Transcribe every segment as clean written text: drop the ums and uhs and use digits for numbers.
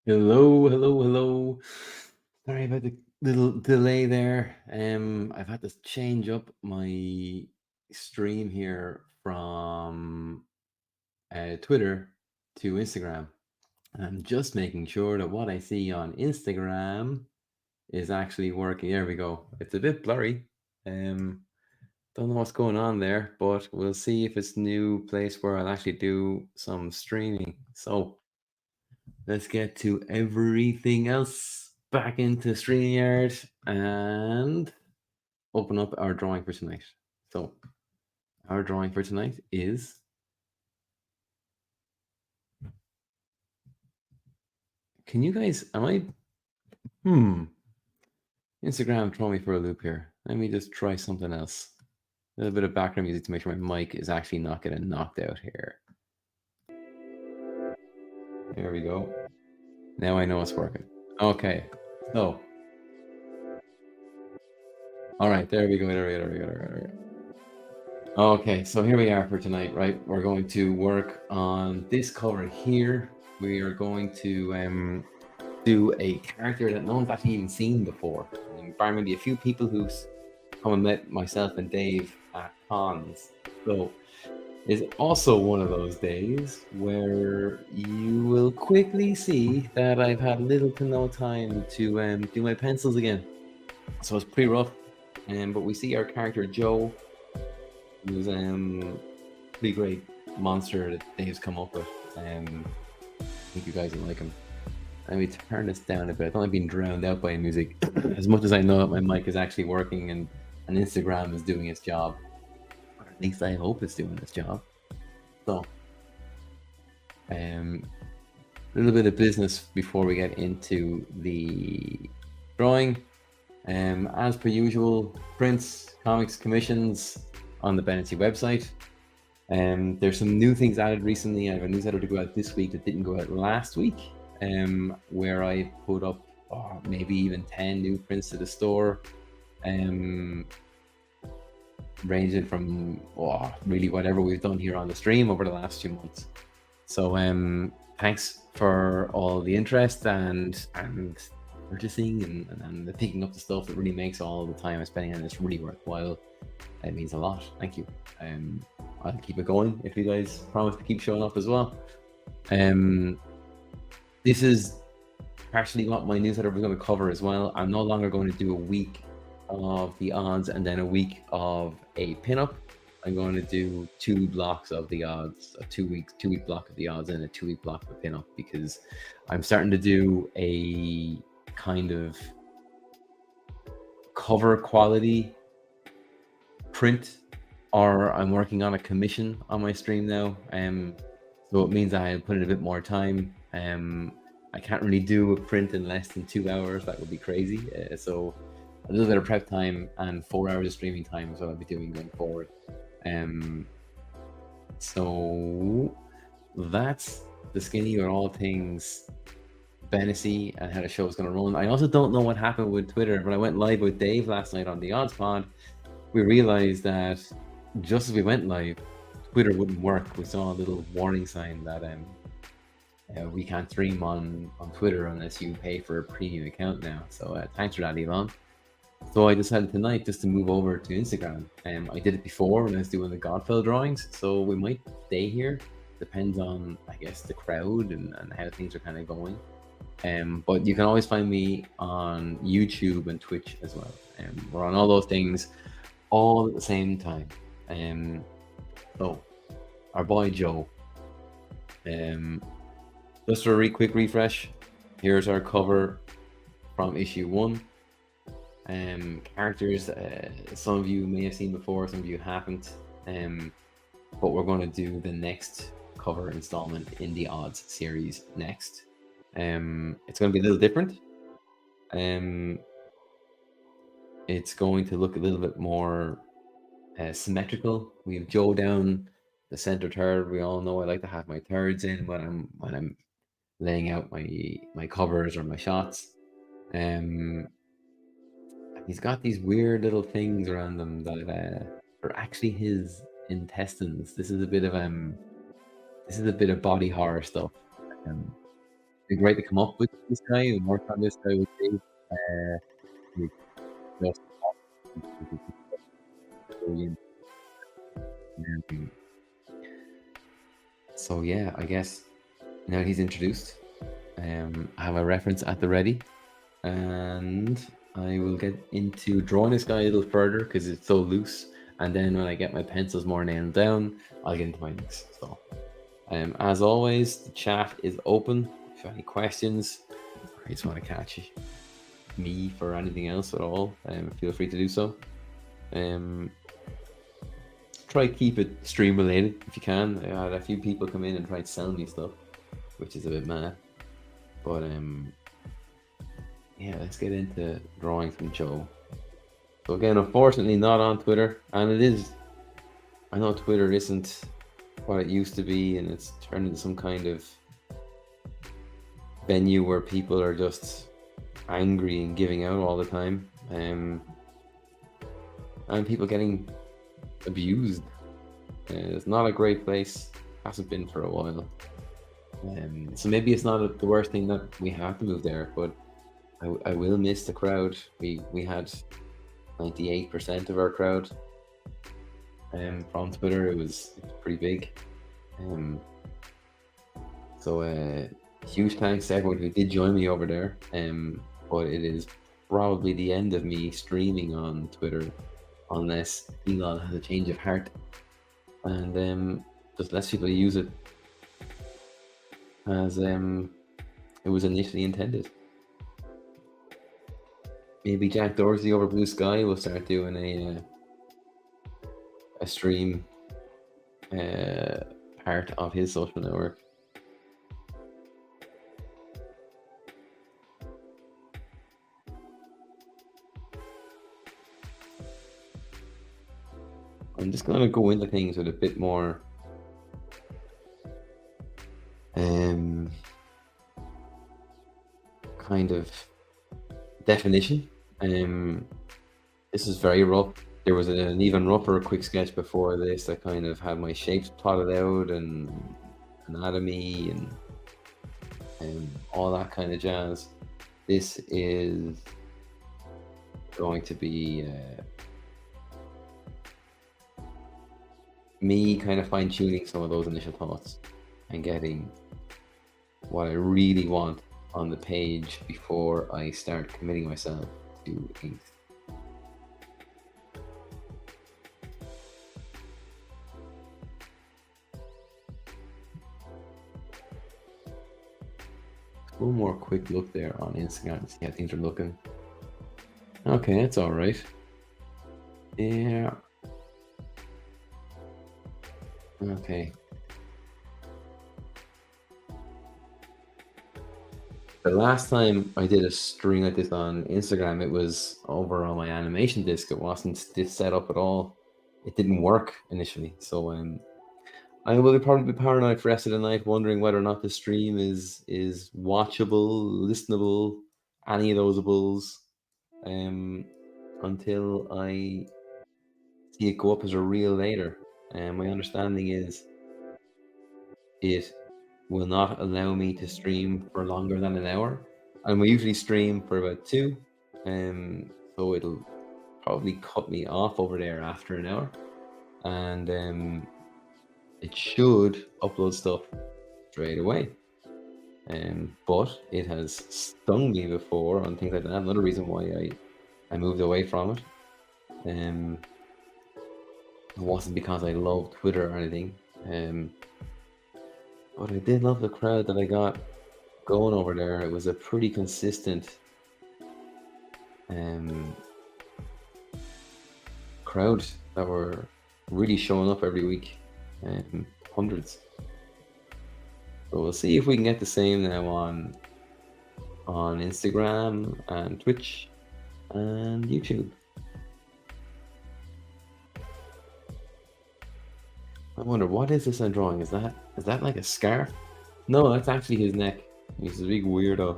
Hello, hello, hello. Sorry about the little delay there. I've had to change up my stream here from Twitter to Instagram. I'm just making sure that what I see on Instagram is actually working. There we go. It's a bit blurry. Um, don't know what's going on there, but we'll see if it's a new place where I'll actually do some streaming. So let's get to everything else back into StreamYard and open up our drawing for tonight. So, our drawing for tonight is can you guys, Instagram throw me for a loop here. Let me just try something else. A little bit of background music to make sure my mic is actually not getting knocked out here. There we go. Now I know it's working. Okay. So, all right, there we go. There we go. Okay, so here we are for tonight, right? We're going to work on this cover here. We are going to do a character that no one's actually even seen before, bar maybe a few people who's come and met myself and Dave at cons. So it's also one of those days where you will quickly see that I've had little to no time to do my pencils again. So it's pretty rough. But we see our character Joe, who's pretty great monster that Dave's come up with. I think you guys will like him. Let me turn this down a bit. I don't like being drowned out by music. As much as I know that my mic is actually working and Instagram is doing its job, or at least I hope it's doing its job. So, a little bit of business before we get into the drawing. As per usual, prints, comics, commissions on the Bennessy website. There's some new things added recently. I have a newsletter to go out this week that didn't go out last week, where I put up maybe even 10 new prints to the store, ranging from really whatever we've done here on the stream over the last few months. So thanks for all the interest and purchasing and picking up the stuff that really makes all the time I'm spending on this really worthwhile. It means a lot. Thank you. I'll keep it going if you guys promise to keep showing up as well. This is partially what my newsletter was going to cover as well. I'm no longer going to do a week of the odds and then a week of a pinup. I'm going to do 2 blocks of the odds, a 2-week block of the odds and a 2-week block of the pinup, because I'm starting to do a kind of cover quality print, or I'm working on a commission on my stream now. So it means I put in a bit more time. I can't really do a print in less than 2 hours. That would be crazy. So a little bit of prep time and 4 hours of streaming time is what I'll be doing going forward. So that's the skinny or all things Bennessy and how the show is going to run. I also don't know what happened with Twitter. When I went live with Dave last night on the Odds Pod, we realized that just as we went live, Twitter wouldn't work. We saw a little warning sign that we can't stream on Twitter unless you pay for a premium account now. So thanks for that, Elon. So I decided tonight just to move over to Instagram. I did it before when I was doing the Godfell drawings, so we might stay here. Depends on, I guess, the crowd and how things are kind of going. But you can always find me on YouTube and Twitch as well. We're on all those things all at the same time. So our boy Joe. Just for a quick refresh, here's our cover from issue 1. Characters, some of you may have seen before, some of you haven't. But we're going to do the next cover installment in the Odds series next. It's going to be a little different. It's going to look a little bit more symmetrical. We have Joe down the center third. We all know I like to have my thirds in when I'm laying out my covers or my shots. He's got these weird little things around them that are actually his intestines. This is a bit of body horror stuff. be great to come up with this guy and work on this guy with Dave. We just brilliant. Um, so yeah, I guess now he's introduced, I have a reference at the ready, and I will get into drawing this guy a little further because it's so loose. And then when I get my pencils more nailed down, I'll get into my inks. So, as always, the chat is open. If you have any questions, or you just want to catch me for anything else at all, feel free to do so. Try to keep it stream related if you can. I had a few people come in and try to sell me stuff, which is a bit mad. But yeah, let's get into drawing from Joe. So again, unfortunately, not on Twitter, and it is. I know Twitter isn't what it used to be, and it's turned into some kind of venue where people are just angry and giving out all the time, and people getting abused. It's not a great place. Hasn't been for a while. So maybe it's not the worst thing that we have to move there, but I will miss the crowd. We had 98% of our crowd from Twitter. It was pretty big. So huge thanks to everyone who did join me over there. But it is probably the end of me streaming on Twitter unless Elon has a change of heart and just lets people use it as it was initially intended. Maybe Jack Dorsey over Blue Sky will start doing a stream part of his social network. I'm just going to go into things with a bit more kind of definition. This is very rough. There was an even rougher quick sketch before this. I kind of had my shapes plotted out and anatomy and all that kind of jazz. This is going to be me kind of fine-tuning some of those initial thoughts and getting what I really want on the page before I start committing myself to ink. One more quick look there on Instagram to see how things are looking. Okay, that's all right. Yeah. Okay. The last time I did a stream like this on Instagram, it was over on my animation disc. It wasn't this set up at all. It didn't work initially. So I will probably be paranoid for the rest of the night, wondering whether or not the stream is watchable, listenable, any of those bulls, until I see it go up as a reel later. And my understanding is it will not allow me to stream for longer than an hour, and we usually stream for about 2, so it'll probably cut me off over there after an hour, and it should upload stuff straight away. But it has stung me before on things like that. Another reason why I moved away from it. It wasn't because I love Twitter or anything. But I did love the crowd that I got going over there. It was a pretty consistent crowd that were really showing up every week, hundreds. So we'll see if we can get the same now on Instagram and Twitch and YouTube. I wonder, what is this I'm drawing? Is that like a scarf? No, that's actually his neck. He's a big weirdo.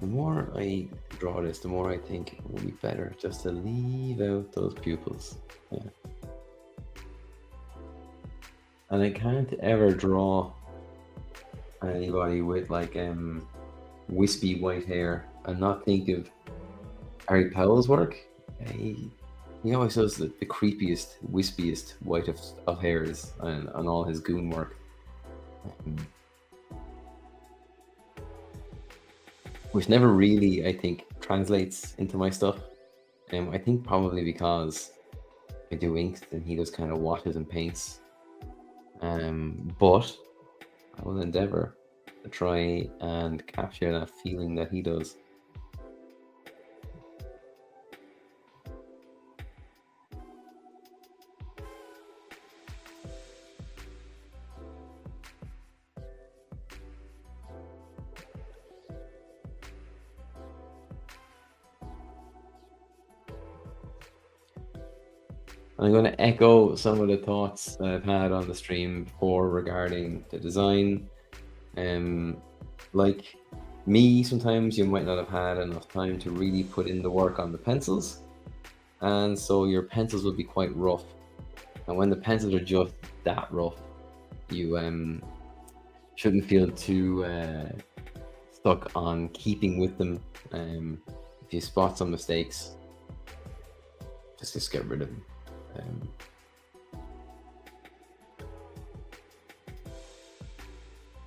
The more I draw this, the more I think it would be better just to leave out those pupils. Yeah. And I can't ever draw anybody with like wispy white hair and not think of Harry Powell's work. He always does the creepiest, wispiest white of hairs on all his goon work. Um, which never really, I think, translates into my stuff. I think probably because I do inks and he does kind of washes and paints. But I will endeavor to try and capture that feeling that he does. I'm going to echo some of the thoughts that I've had on the stream before regarding the design. Like me, sometimes you might not have had enough time to really put in the work on the pencils, and so your pencils will be quite rough. And when the pencils are just that rough, you shouldn't feel too stuck on keeping with them. If you spot some mistakes, just get rid of them.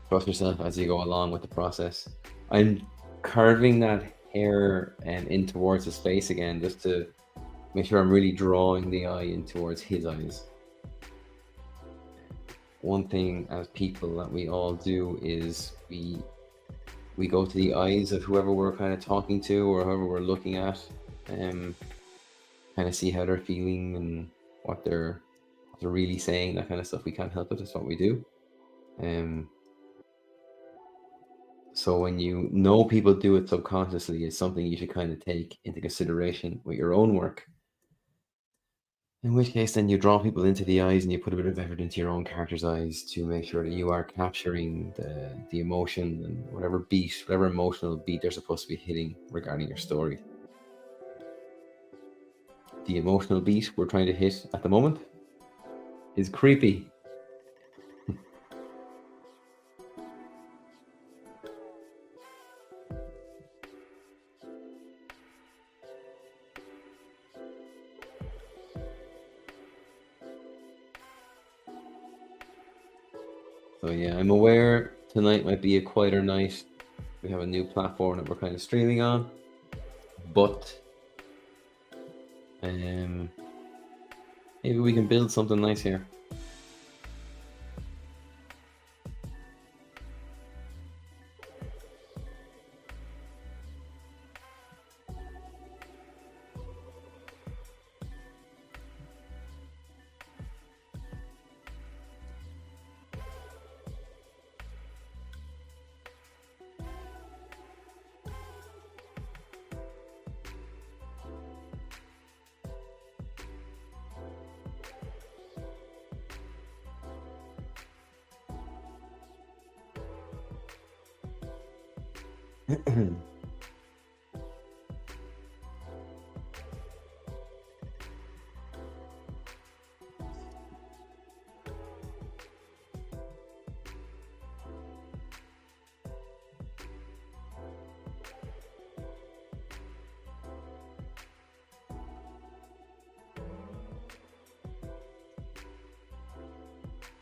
Trust yourself as you go along with the process. I'm curving that hair in towards his face again, just to make sure I'm really drawing the eye in towards his eyes. One thing as people that we all do is we go to the eyes of whoever we're kind of talking to or whoever we're looking at, kind of see how they're feeling and what they're really saying, that kind of stuff. We can't help it. It's what we do. So when you know people do it subconsciously, it's something you should kind of take into consideration with your own work. In which case, then you draw people into the eyes and you put a bit of effort into your own character's eyes to make sure that you are capturing the emotion and whatever beat, whatever emotional beat they're supposed to be hitting regarding your story. The emotional beat we're trying to hit at the moment is creepy. So yeah, I'm aware tonight might be a quieter night. We have a new platform that we're kind of streaming on, but maybe we can build something nice here.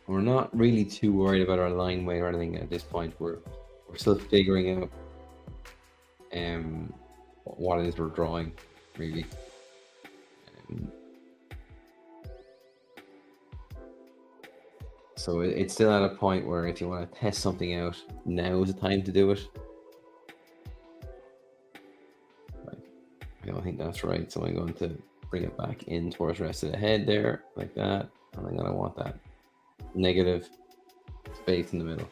We're not really too worried about our line weight or anything at this point. We're still figuring out what it is we're drawing, really. So it's still at a point where if you want to test something out, now is the time to do it. I don't think that's right, so I'm going to bring it back in towards the rest of the head there, like that, and I'm going to want that negative space in the middle.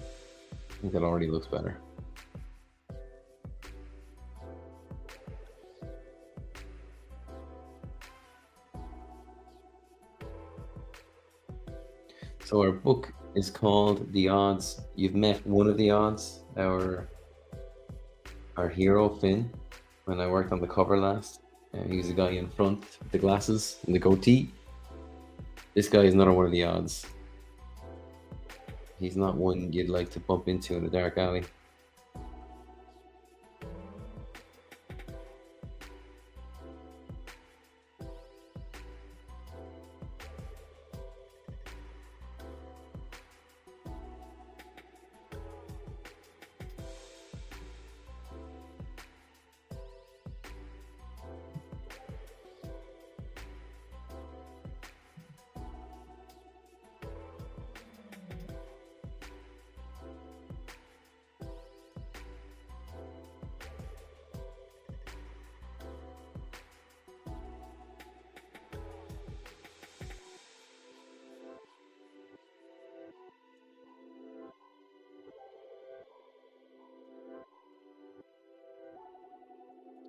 I think that already looks better. So our book is called The Odds. You've met one of the odds, our our hero Finn when I worked on the cover last. He was the guy in front with the glasses and the goatee. This guy is another one of the odds. He's not one you'd like to bump into in a dark alley.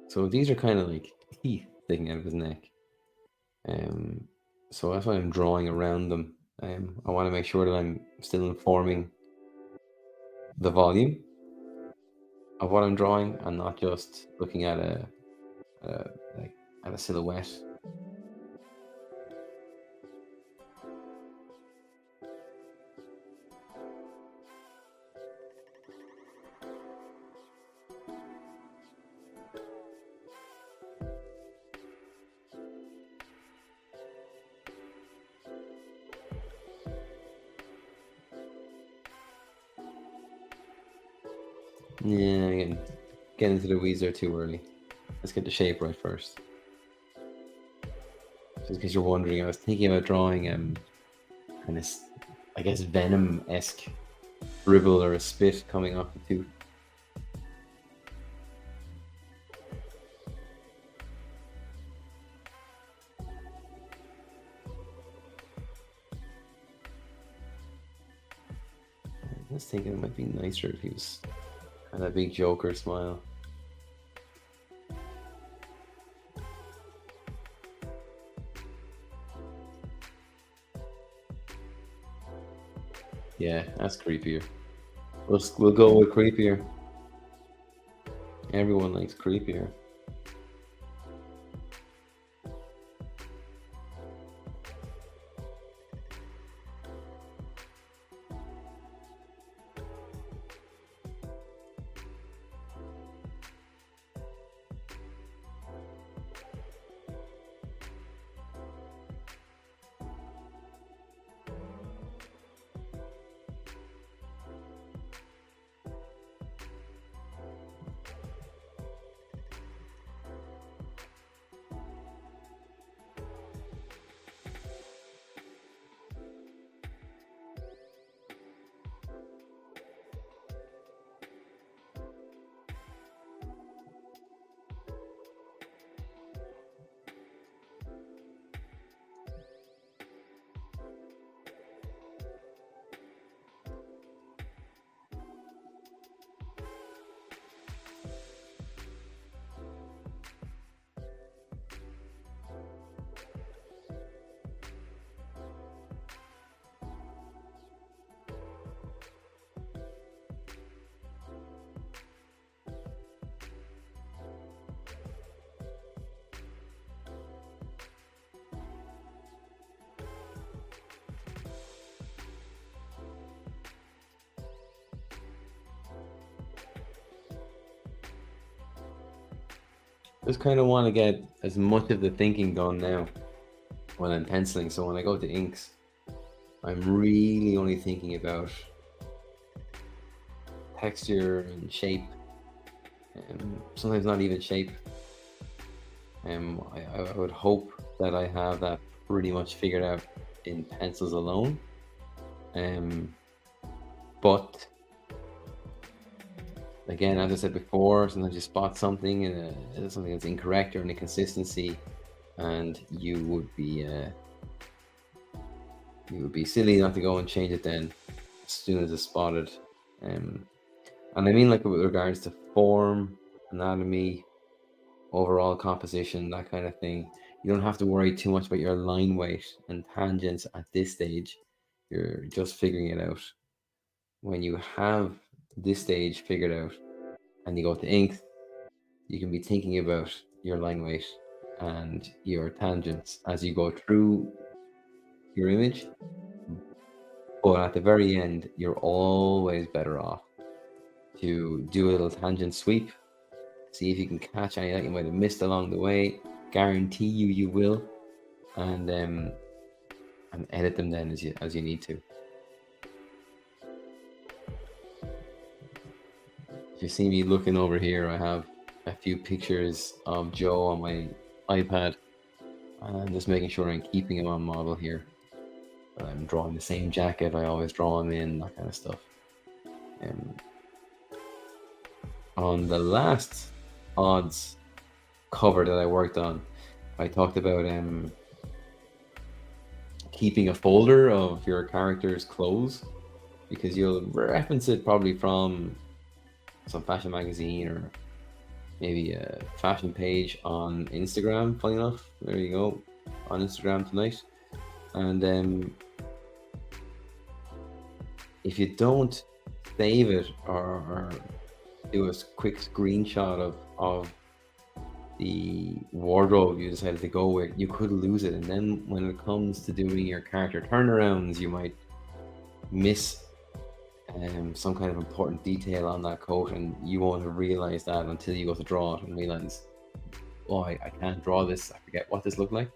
So these are kind of like teeth sticking out of his neck. So that's why I'm drawing around them. I want to make sure that I'm still informing the volume of what I'm drawing and not just looking at a like at a silhouette. Yeah, get into the weeds there too early. Let's get the shape right first. Just in case you're wondering, I was thinking about drawing kind of, I guess, venom-esque dribble or a spit coming off the tooth. I was thinking it might be nicer if he was had a big Joker smile. Yeah, that's creepier. We'll go with creepier. Everyone likes creepier. Just kind of want to get as much of the thinking done now when I'm penciling. So when I go to inks, I'm really only thinking about texture and shape, and sometimes not even shape. I would hope that I have that pretty much figured out in pencils alone. But again, as I said before, sometimes you spot something and something that's incorrect or an inconsistency, and you would be silly not to go and change it then as soon as it's spotted. And I mean, like with regards to form, anatomy, overall composition, that kind of thing, you don't have to worry too much about your line weight and tangents at this stage. You're just figuring it out. When you have this stage figured out and you go to ink, you can be thinking about your line weight and your tangents as you go through your image, but at the very end, you're always better off to do a little tangent sweep, see if you can catch any that you might have missed along the way. Guarantee you will, and edit them then as you need to. If you see me looking over here, I have a few pictures of Joe on my iPad, and I'm just making sure I'm keeping him on model here. I'm drawing the same jacket I always draw him in, that kind of stuff. On the last odds cover that I worked on, I talked about keeping a folder of your character's clothes, because you'll reference it probably from some fashion magazine or maybe a fashion page on Instagram. Funny enough, there you go, on Instagram tonight. And if you don't save it or do a quick screenshot of the wardrobe you decided to go with, you could lose it. And then when it comes to doing your character turnarounds, you might miss some kind of important detail on that coat, and you won't have realized that until you go to draw it and realize, oh, I can't draw this, I forget what this looked like.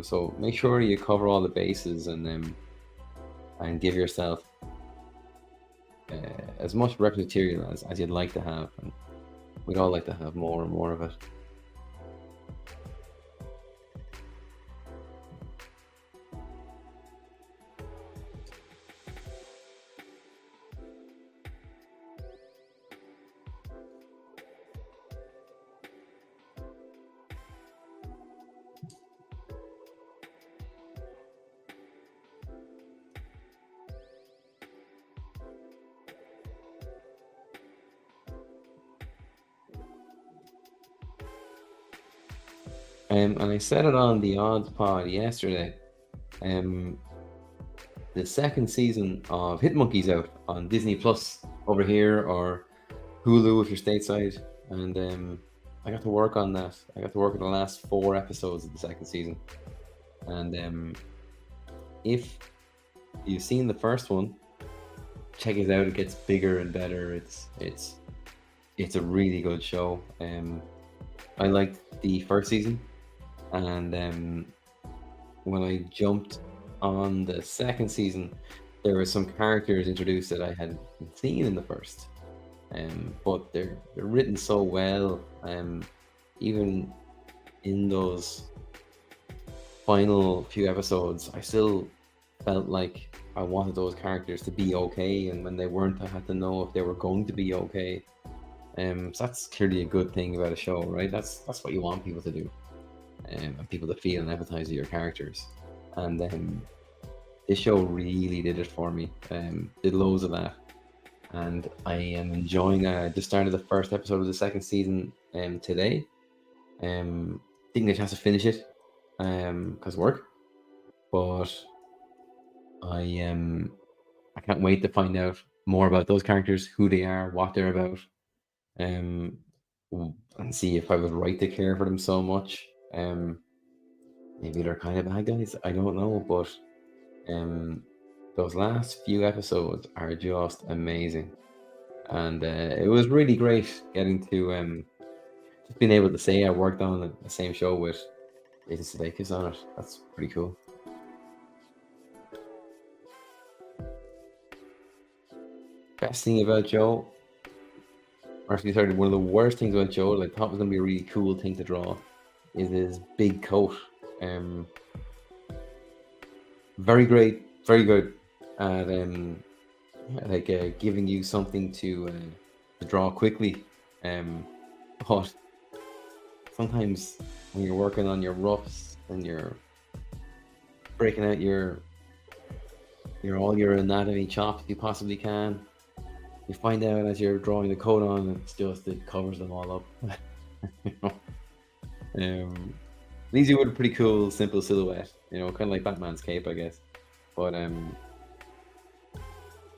So make sure you cover all the bases and give yourself as much rep material as you'd like to have, and we'd all like to have more and more of it. And I said it on the odds pod yesterday. The second season of Hit Monkey's out on Disney Plus over here, or Hulu if you're stateside, and I got to work on that. I got to work on the last 4 episodes of the second season, and if you've seen the first one, check it out. It gets bigger and better. It's a really good show. I liked the first season, and when I jumped on the second season, there were some characters introduced that I hadn't seen in the first, but they're written so well. Even in those final few episodes, I still felt like I wanted those characters to be okay, and when they weren't, I had to know if they were going to be okay. So that's clearly a good thing about a show, right? That's what you want people to do, and people to feel and empathize with your characters. And this show really did it for me. Did loads of that, and I am enjoying. I just started the first episode of the second season today. Didn't get a chance to finish it because of work, but I can't wait to find out more about those characters, who they are, what they're about, and see if I was right to care for them so much. Maybe they're kind of bad guys, I don't know, but those last few episodes are just amazing, and it was really great getting to just being able to say I worked on the same show with Jason Sudeikis on it. That's pretty cool. Best thing about Joe, or actually, sorry, one of the worst things about Joe that I thought was going to be a really cool thing to draw is his big coat. Very great, very good at giving you something to draw quickly. But sometimes when you're working on your roughs and you're breaking out your all your anatomy chops you possibly can, you find out as you're drawing the coat on, it covers them all up. You know? Leaves you with a pretty cool, simple silhouette. You know, kind of like Batman's cape, I guess. But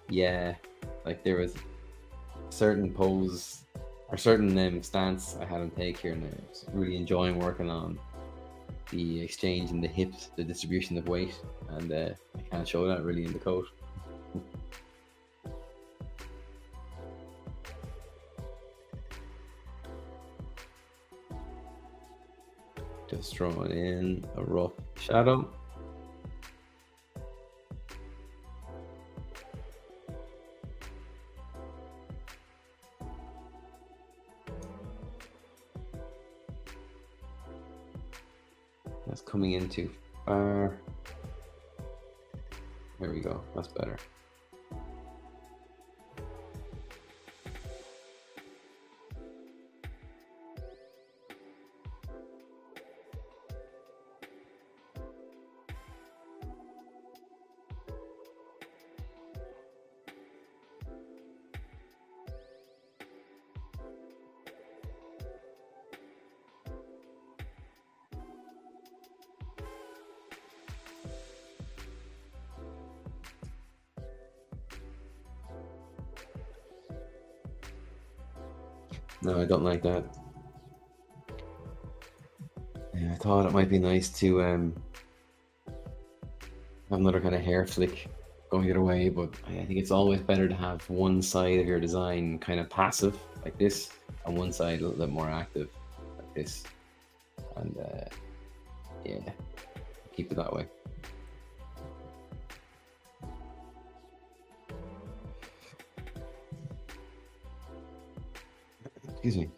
yeah, like there was a certain pose a certain stance I had him take here, and I was really enjoying working on the exchange in the hips, the distribution of weight, and I can't show that really in the coat. Just throwing in a rough shadow. That's coming in too far. There we go, that's better. No, I don't like that. Yeah, I thought it might be nice to have another kind of hair flick going the other way, but I think it's always better to have one side of your design kind of passive like this, and one side a little bit more active like this. And yeah, keep it that way. Excuse me.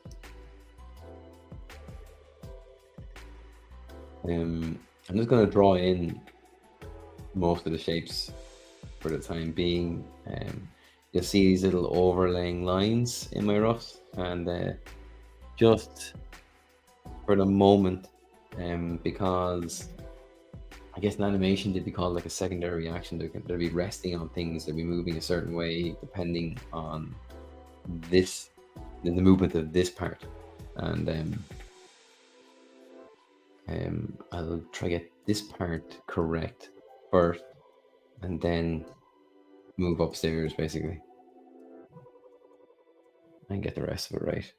I'm just going to draw in most of the shapes for the time being. You'll see these little overlaying lines in my roughs, and just for the moment, because I guess in animation they'd be called like a secondary reaction. They'll be resting on things, they'll be moving a certain way depending on this, the movement of this part. And I'll try to get this part correct first, and then move upstairs basically, and get the rest of it right.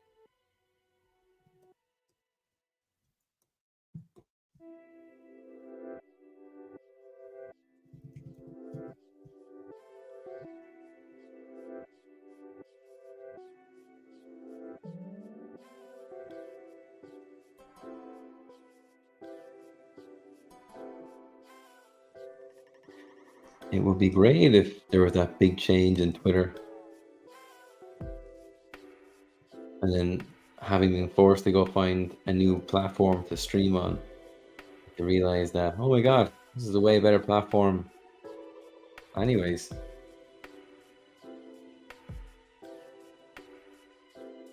It would be great if there was that big change in Twitter, and then having been forced to go find a new platform to stream on, to realize that, oh my god, this is a way better platform anyways.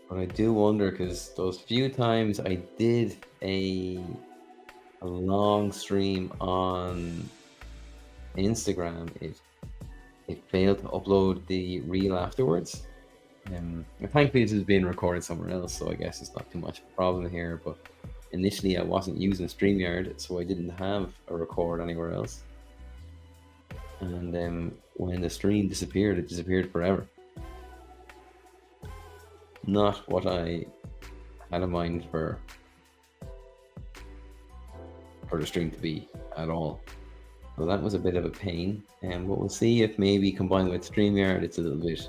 But I do wonder, because those few times I did a long stream on Instagram, it failed to upload the reel afterwards. Thankfully this is being recorded somewhere else, so I guess it's not too much of a problem here. But initially I wasn't using StreamYard, so I didn't have a record anywhere else. And when the stream disappeared, it disappeared forever. Not what I had in mind for the stream to be at all. So that was a bit of a pain, but we'll see if maybe combined with StreamYard it's a little bit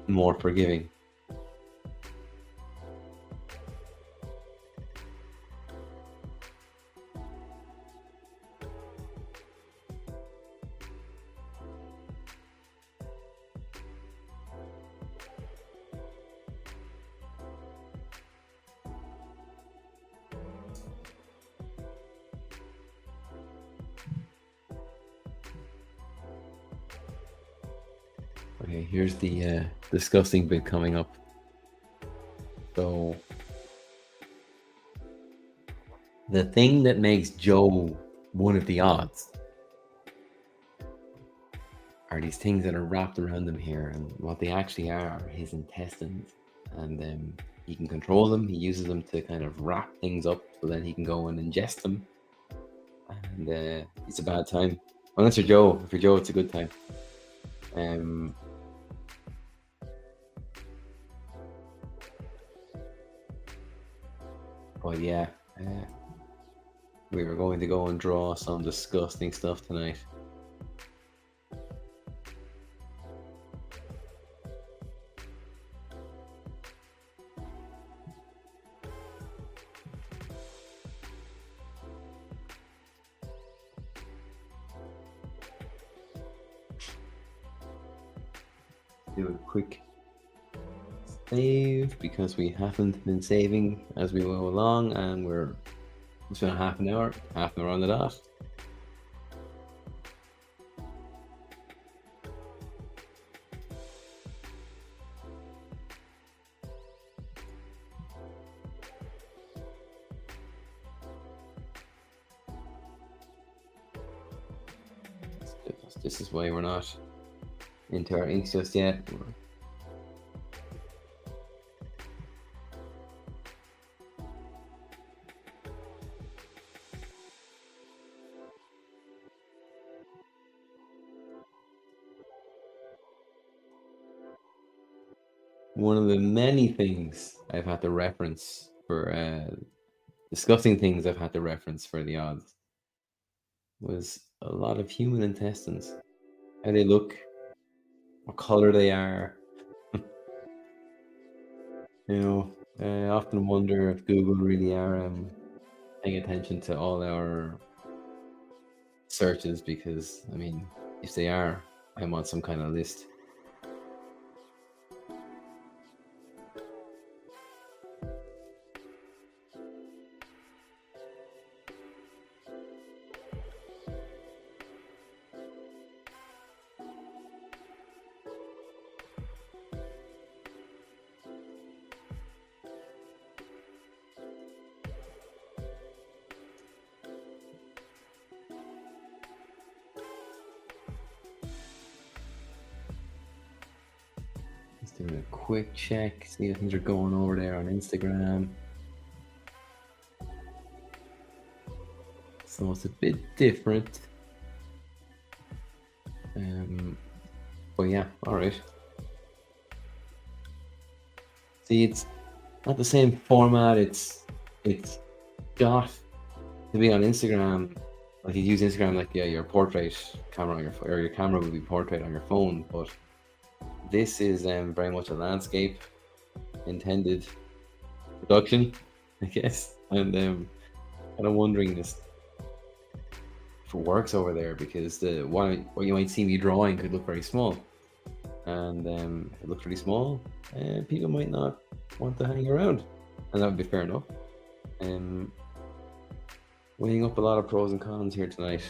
more forgiving. Okay, here's the disgusting bit coming up. So the thing that makes Joe one of the odds are these things that are wrapped around him here, and what they actually are his intestines. And he can control them. He uses them to kind of wrap things up so then he can go and ingest them. And it's a bad time. Unless you're Joe. If you're Joe, it's a good time. But yeah, uh, we were going to go and draw some disgusting stuff tonight. Do a quick save because we haven't been saving as we go along, and it's been half an hour on the dot. This is why we're not into our inks just yet. One of the many things I've had to reference for disgusting things I've had to reference for the odds was a lot of human intestines. How they look, what color they are. You know, I often wonder if Google really are paying attention to all our searches because, I mean, if they are, I'm on some kind of list. Just doing a quick check, see how things are going over there on Instagram. So it's a bit different. But yeah, all right. See, it's not the same format. It's got to be on Instagram. Like you use Instagram, like yeah, your portrait camera on or your camera will be portrait on your phone. But this is very much a landscape intended production, I guess. And kind of wondering this if it works over there because the what you might see me drawing could look very small, and if it looks really small, people might not want to hang around, and that would be fair enough. Weighing up a lot of pros and cons here tonight.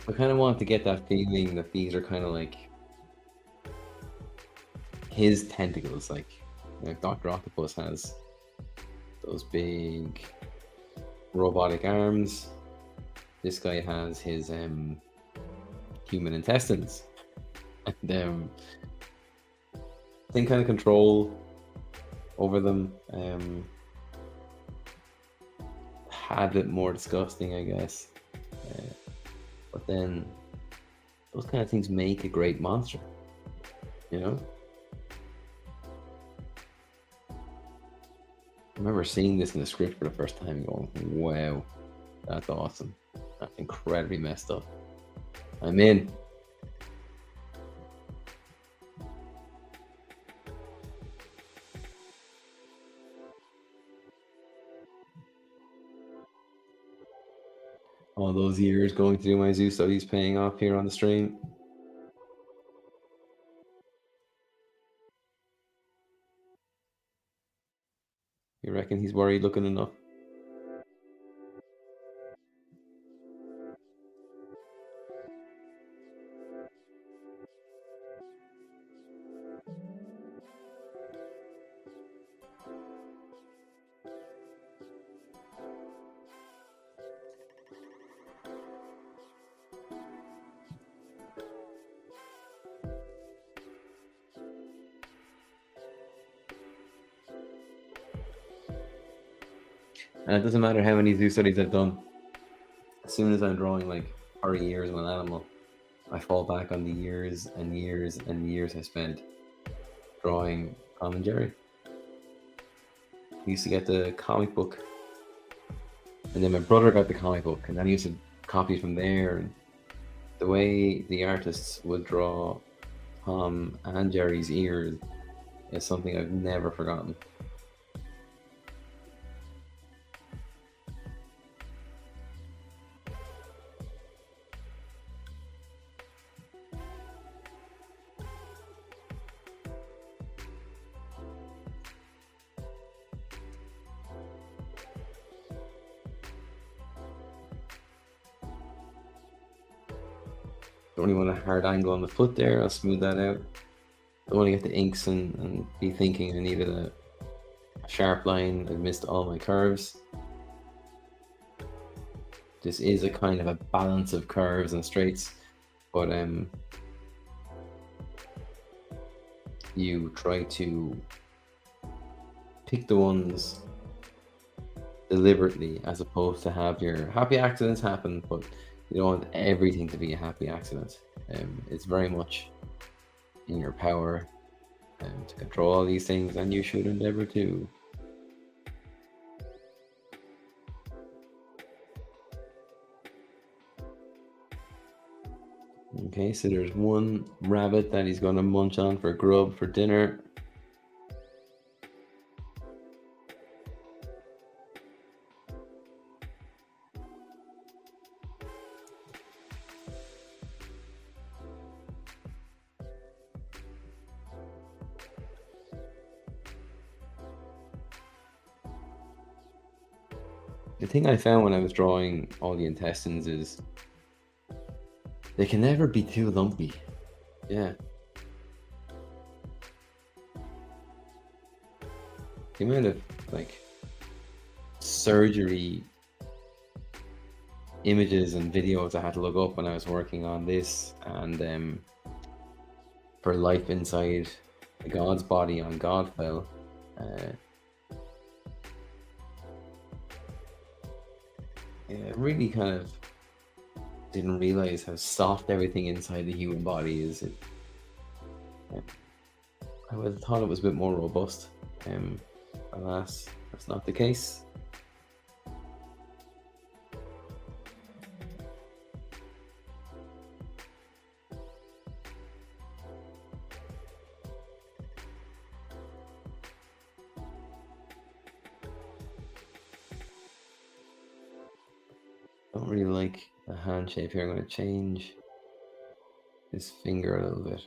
I kind of want to get that feeling that these are kind of like his tentacles, like Dr. Octopus has those big robotic arms. This guy has his human intestines, and same kind of control over them. Had it more disgusting, I guess. But then those kind of things make a great monster, you know? I remember seeing this in the script for the first time and going, wow, that's awesome. That's incredibly messed up. I'm in. All those years going to do my zoo studies paying off here on the stream. You reckon he's worried looking enough? And it doesn't matter how many zoo studies I've done. As soon as I'm drawing like 30 years on an animal, I fall back on the years and years and years I spent drawing Tom and Jerry. I used to get the comic book, and then my brother got the comic book, and then I used to copy from there. And the way the artists would draw Tom and Jerry's ears is something I've never forgotten. Don't really want a hard angle on the foot there. I'll smooth that out. Don't want to get the inks and be thinking I needed a sharp line. I've missed all my curves. This is a kind of a balance of curves and straights, but you try to pick the ones deliberately as opposed to have your happy accidents happen, but you don't want everything to be a happy accident. It's very much in your power to control all these things, and you should endeavor to. Okay, so there's one rabbit that he's going to munch on for grub for dinner. The thing I found when I was drawing all the intestines is they can never be too lumpy. Yeah. The amount of like surgery images and videos I had to look up when I was working on this, and for life inside God's body on Godfell. Yeah, really kind of didn't realize how soft everything inside the human body is. I would have thought it was a bit more robust. Alas, that's not the case. Don't really like the hand shape here. I'm going to change this finger a little bit.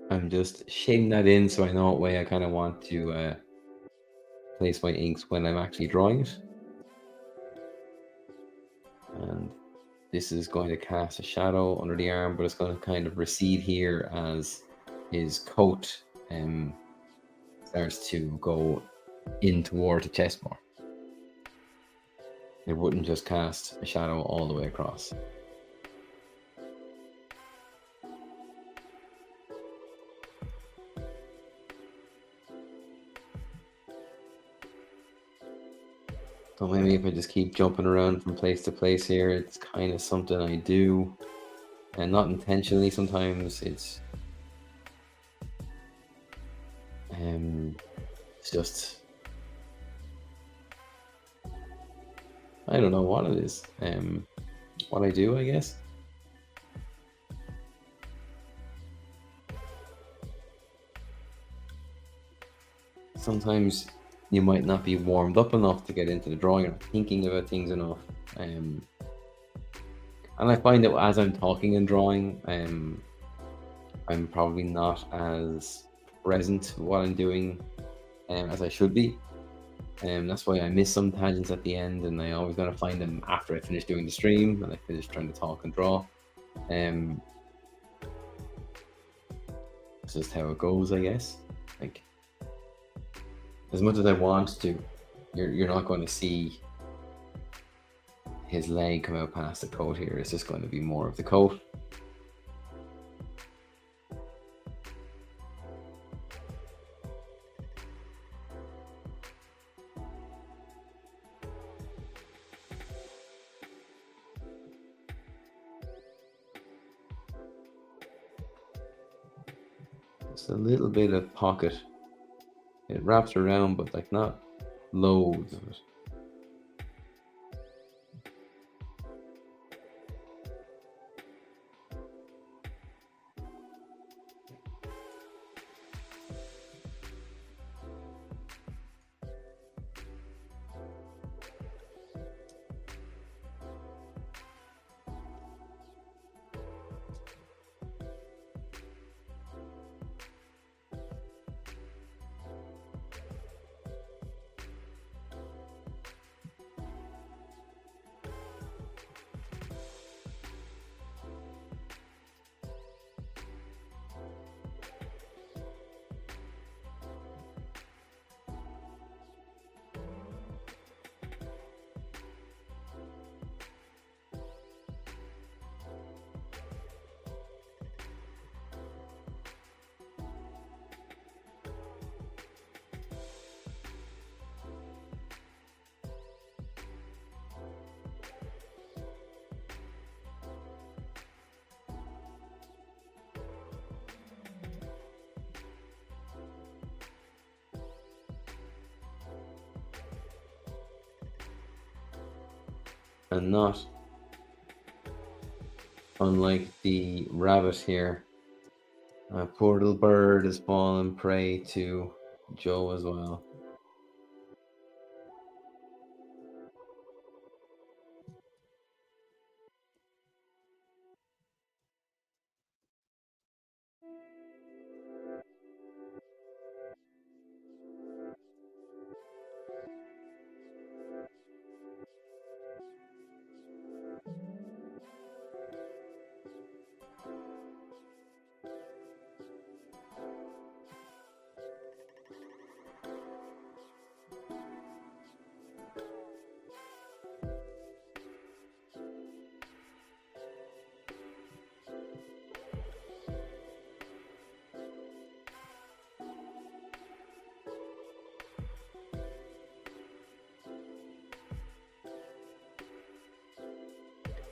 I'm just shading that in so I know what way I kind of want to place my inks when I'm actually drawing it. And this is going to cast a shadow under the arm, but it's going to kind of recede here as his coat starts to go in toward the chest more. It wouldn't just cast a shadow all the way across. So maybe if I just keep jumping around from place to place here, it's kind of something I do, and not intentionally. Sometimes it's just, I don't know what it is. What I do, I guess. sometimes you might not be warmed up enough to get into the drawing or thinking about things enough. And I find that as I'm talking and drawing, I'm probably not as present with what I'm doing as I should be. That's why I miss some tangents at the end, and I always gotta find them after I finish doing the stream and I finish trying to talk and draw. It's just how it goes, I guess. Like, as much as I want to, you're not going to see his leg come out past the coat here. It's just going to be more of the coat. Just a little bit of pocket. It wraps around, but like not loads of it. And not unlike the rabbit here. A poor little bird is fallen prey to Joe as well.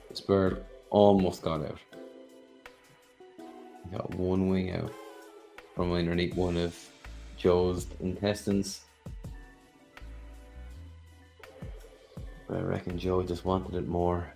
This bird almost got out. He got one wing out from underneath one of Joe's intestines. But I reckon Joe just wanted it more.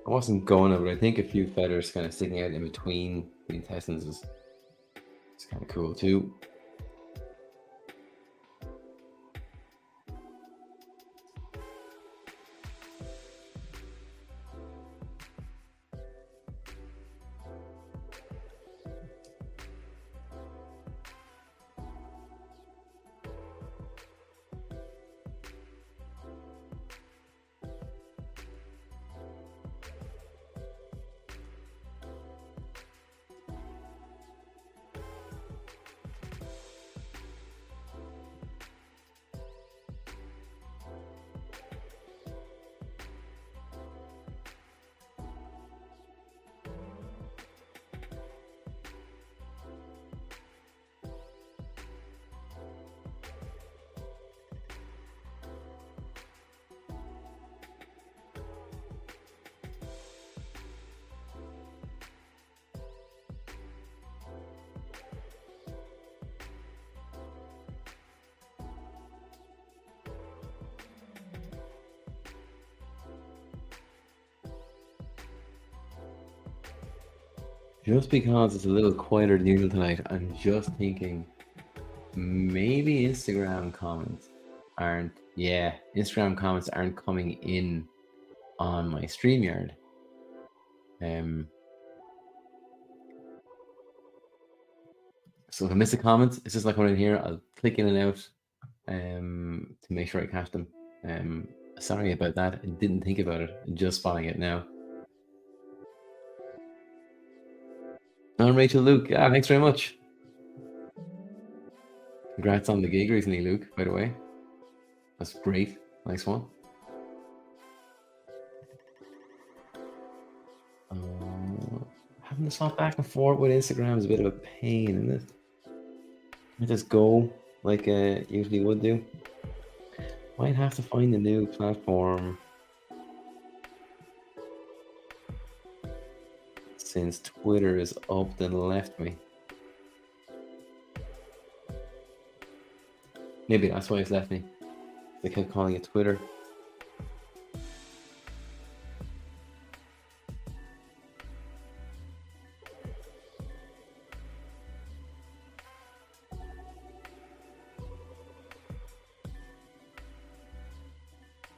I wasn't going over it. I think a few feathers kind of sticking out in between the intestines is kind of cool too. Just because it's a little quieter than usual tonight, I'm just thinking maybe Instagram comments aren't coming in on my StreamYard. So if I miss a comment, it's just like when I'm here, I'll click in and out to make sure I catch them. Sorry about that. I didn't think about it. I'm just spotting it now. I'm Rachel Luke. Thanks very much. Congrats on the gig recently, Luke, by the way. That's great. Nice one. Having to swap back and forth with Instagram is a bit of a pain, isn't it? I just go like I usually would do. Might have to find a new platform since Twitter is up and left me. Maybe that's why it's left me. They kept calling it Twitter.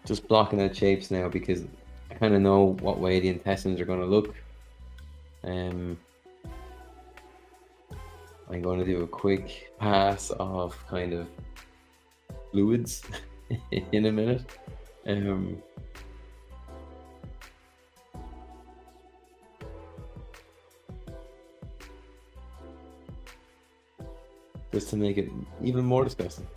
Just blocking out shapes now because I kind of know what way the intestines are going to look. I'm going to do a quick pass of kind of fluids in a minute. Just to make it even more disgusting.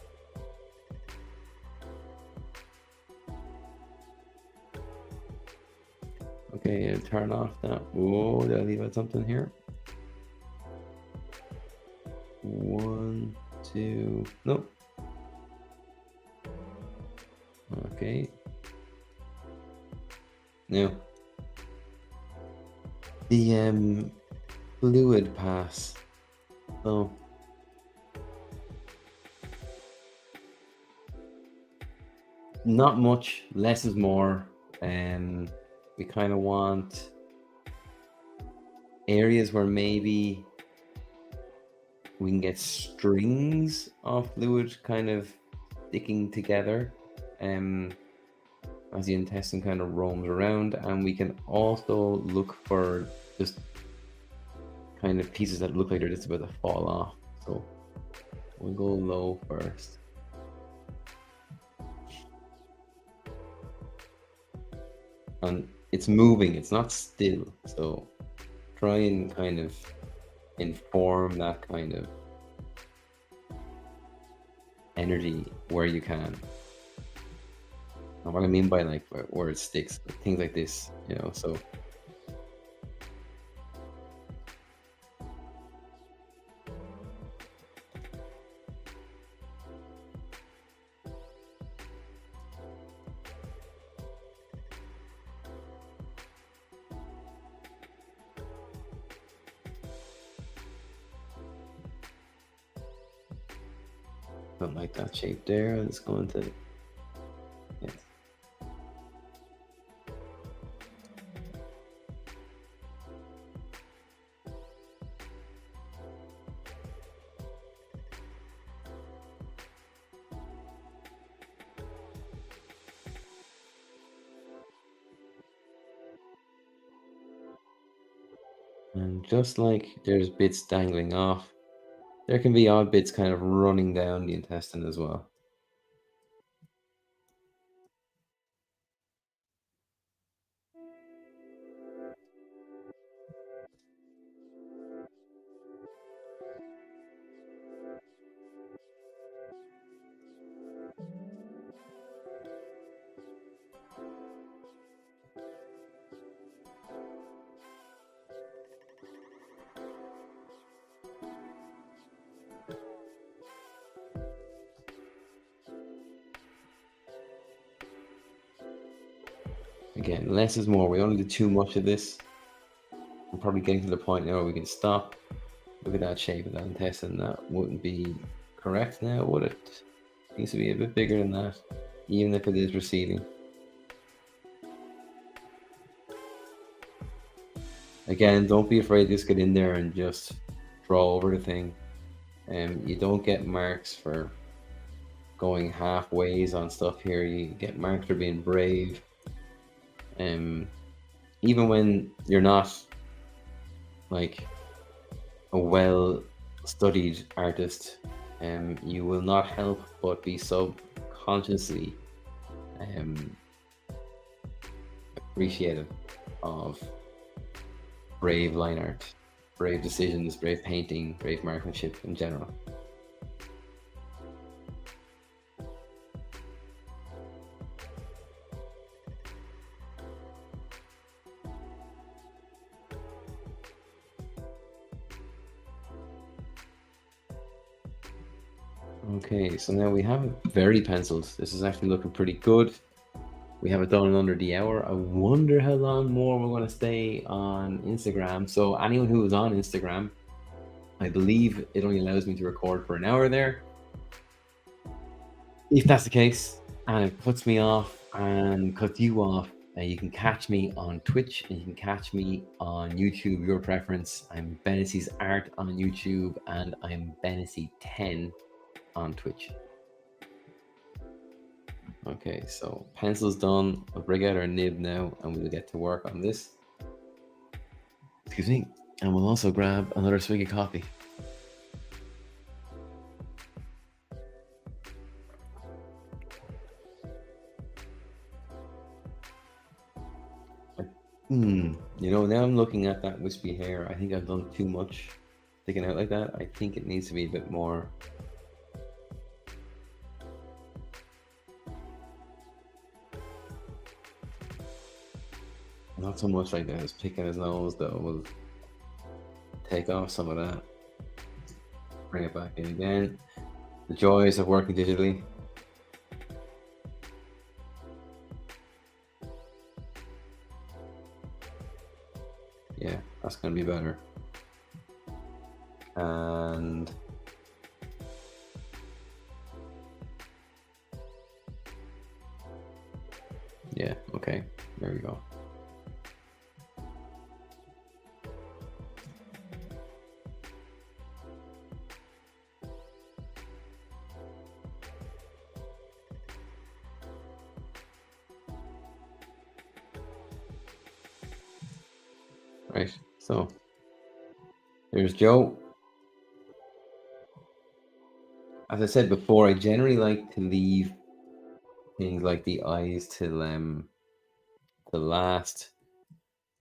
Okay, turn off that. Whoa, did I leave out something here? 1, 2, nope. Okay. Now, the fluid pass. So, not much, less is more. We kind of want areas where maybe we can get strings of fluid kind of sticking together as the intestine kind of roams around, and we can also look for just kind of pieces that look like they're just about to fall off. So we'll go low first. And it's moving, it's not still, so try and kind of inform that kind of energy where you can. And what I mean by like where it sticks, things like this, you know, so don't like that shape there. It's going to, yes. And just like there's bits dangling off, there can be odd bits kind of running down the intestine as well. Again, less is more. We don't do too much of this. I'm probably getting to the point now where we can stop. Look at that shape of that intestine. That wouldn't be correct now, would it? It needs to be a bit bigger than that, even if it is receding. Again, don't be afraid to just get in there and just draw over the thing. You don't get marks for going halfways on stuff here. You get marks for being brave. Even when you're not like a well studied artist, you will not help but be subconsciously appreciative of brave line art, brave decisions, brave painting, brave marksmanship in general. Okay, so now we have it very penciled. This is actually looking pretty good. We have it done in under the hour. I wonder how long more we're going to stay on Instagram. So anyone who is on Instagram, I believe it only allows me to record for an hour there. If that's the case, and it puts me off and cuts you off, you can catch me on Twitch and you can catch me on YouTube, your preference. I'm Bennessy's Art on YouTube and I'm Bennessy10 on Twitch. Okay, so pencil's done. I'll bring out our nib now and we'll get to work on this. Excuse me. And we'll also grab another swig of coffee. You know, now I'm looking at that wispy hair. I think I've done too much sticking out like that. I think it needs to be a bit more. Not so much like that. It's picking his nose though. We'll take off some of that. Bring it back in again. The joys of working digitally. Yeah, that's going to be better. And yeah, okay, there we go. Right, so there's Joe. As I said before, I generally like to leave things like the eyes till last,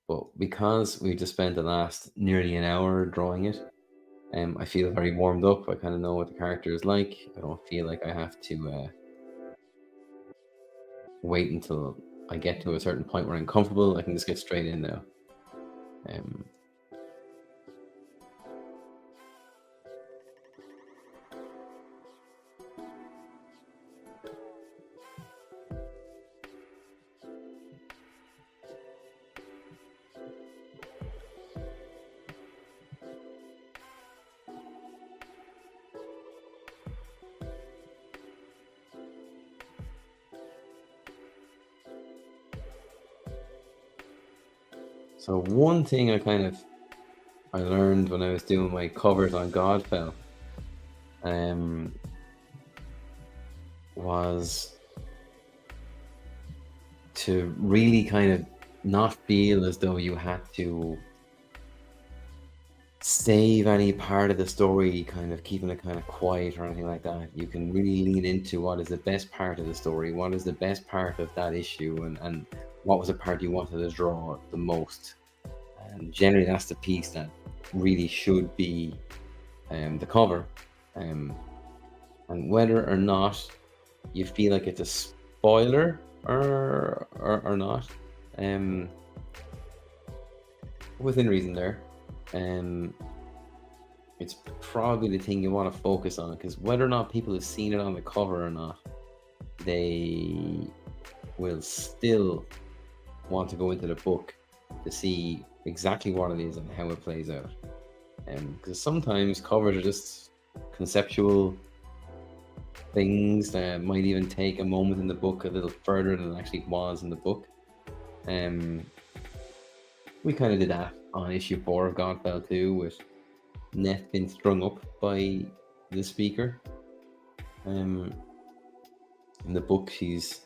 but because we just spent the last nearly an hour drawing it, I feel very warmed up. I kind of know what the character is like. I don't feel like I have to wait until I get to a certain point where I'm comfortable. I can just get straight in now. So one thing I learned when I was doing my covers on Godfell, was to really kind of not feel as though you had to save any part of the story, kind of keeping it kind of quiet or anything like that. You can really lean into what is the best part of the story, what is the best part of that issue, and what was the part you wanted to draw the most. And generally that's the piece that really should be the cover. And whether or not you feel like it's a spoiler or not, within reason there, it's probably the thing you want to focus on, because whether or not people have seen it on the cover or not, they will still want to go into the book to see exactly what it is and how it plays out. Because sometimes covers are just conceptual things that might even take a moment in the book a little further than it actually was in the book. We kind of did that on issue 4 of Godfell 2 with Neth being strung up by the speaker. In the book, she's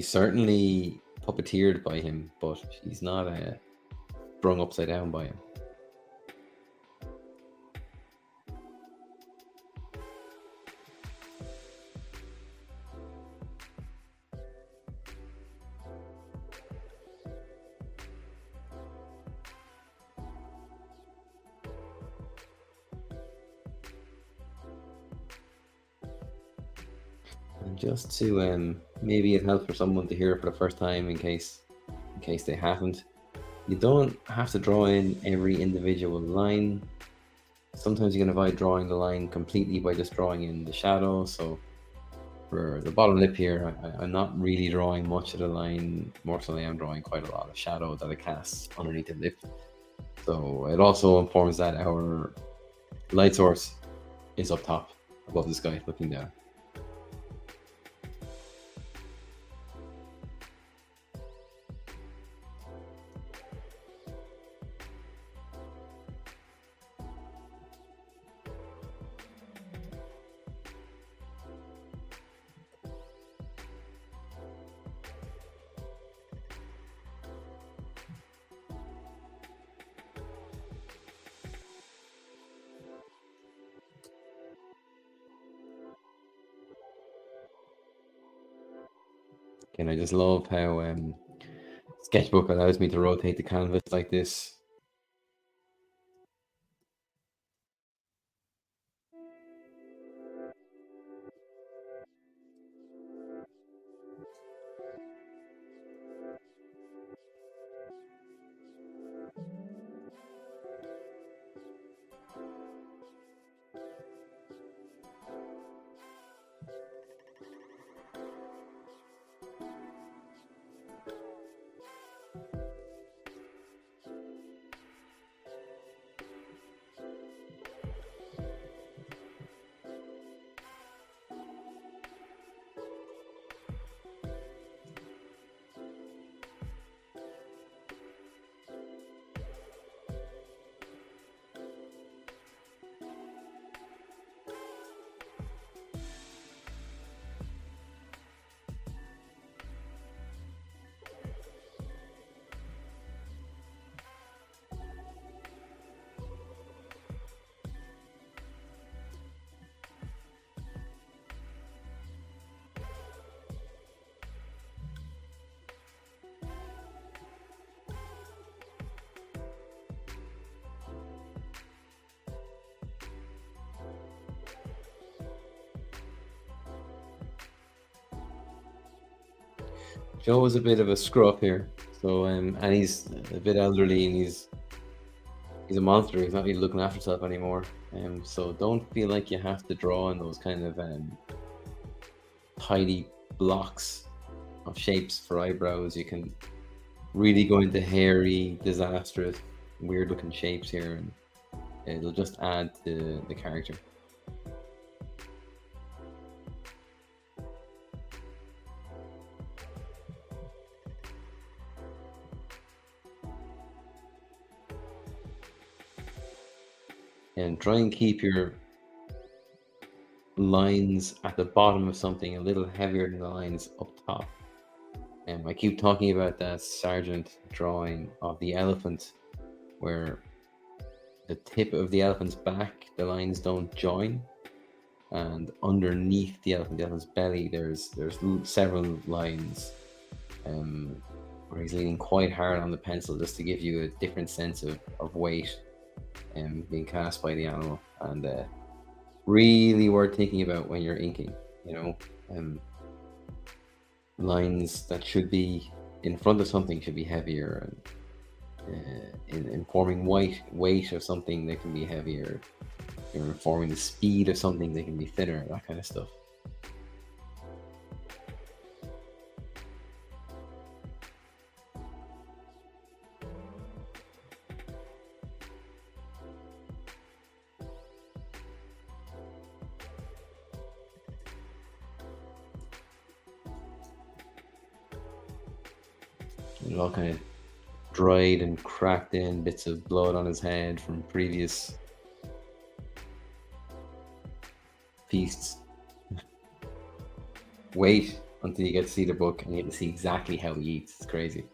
certainly puppeteered by him, but she's not strung upside down by him. And just to maybe it helps for someone to hear it for the first time in case they haven't. You don't have to draw in every individual line. Sometimes you can avoid drawing the line completely by just drawing in the shadow. So for the bottom lip here, I'm not really drawing much of the line. More so, I am drawing quite a lot of shadow that I cast underneath the lip. So it also informs that our light source is up top above this guy looking down. And I just love how Sketchbook allows me to rotate the canvas like this. Joe was a bit of a screw up here, so and he's a bit elderly and he's a monster. He's not really looking after himself anymore. So don't feel like you have to draw in those kind of tidy blocks of shapes for eyebrows. You can really go into hairy, disastrous, weird looking shapes here, and it'll just add to the character. And try and keep your lines at the bottom of something a little heavier than the lines up top. And I keep talking about that Sargent drawing of the elephant where the tip of the elephant's back, the lines don't join, and underneath the elephant's belly, there's several lines where he's leaning quite hard on the pencil just to give you a different sense of weight being cast by the animal, and really worth thinking about when you're inking. Lines that should be in front of something should be heavier, and in informing weight of something that can be heavier. You're informing the speed of something that can be thinner, that kind of stuff. It all kind of dried and cracked in bits of blood on his head from previous feasts. Wait until you get to see the book and you get to see exactly how he eats. It's crazy.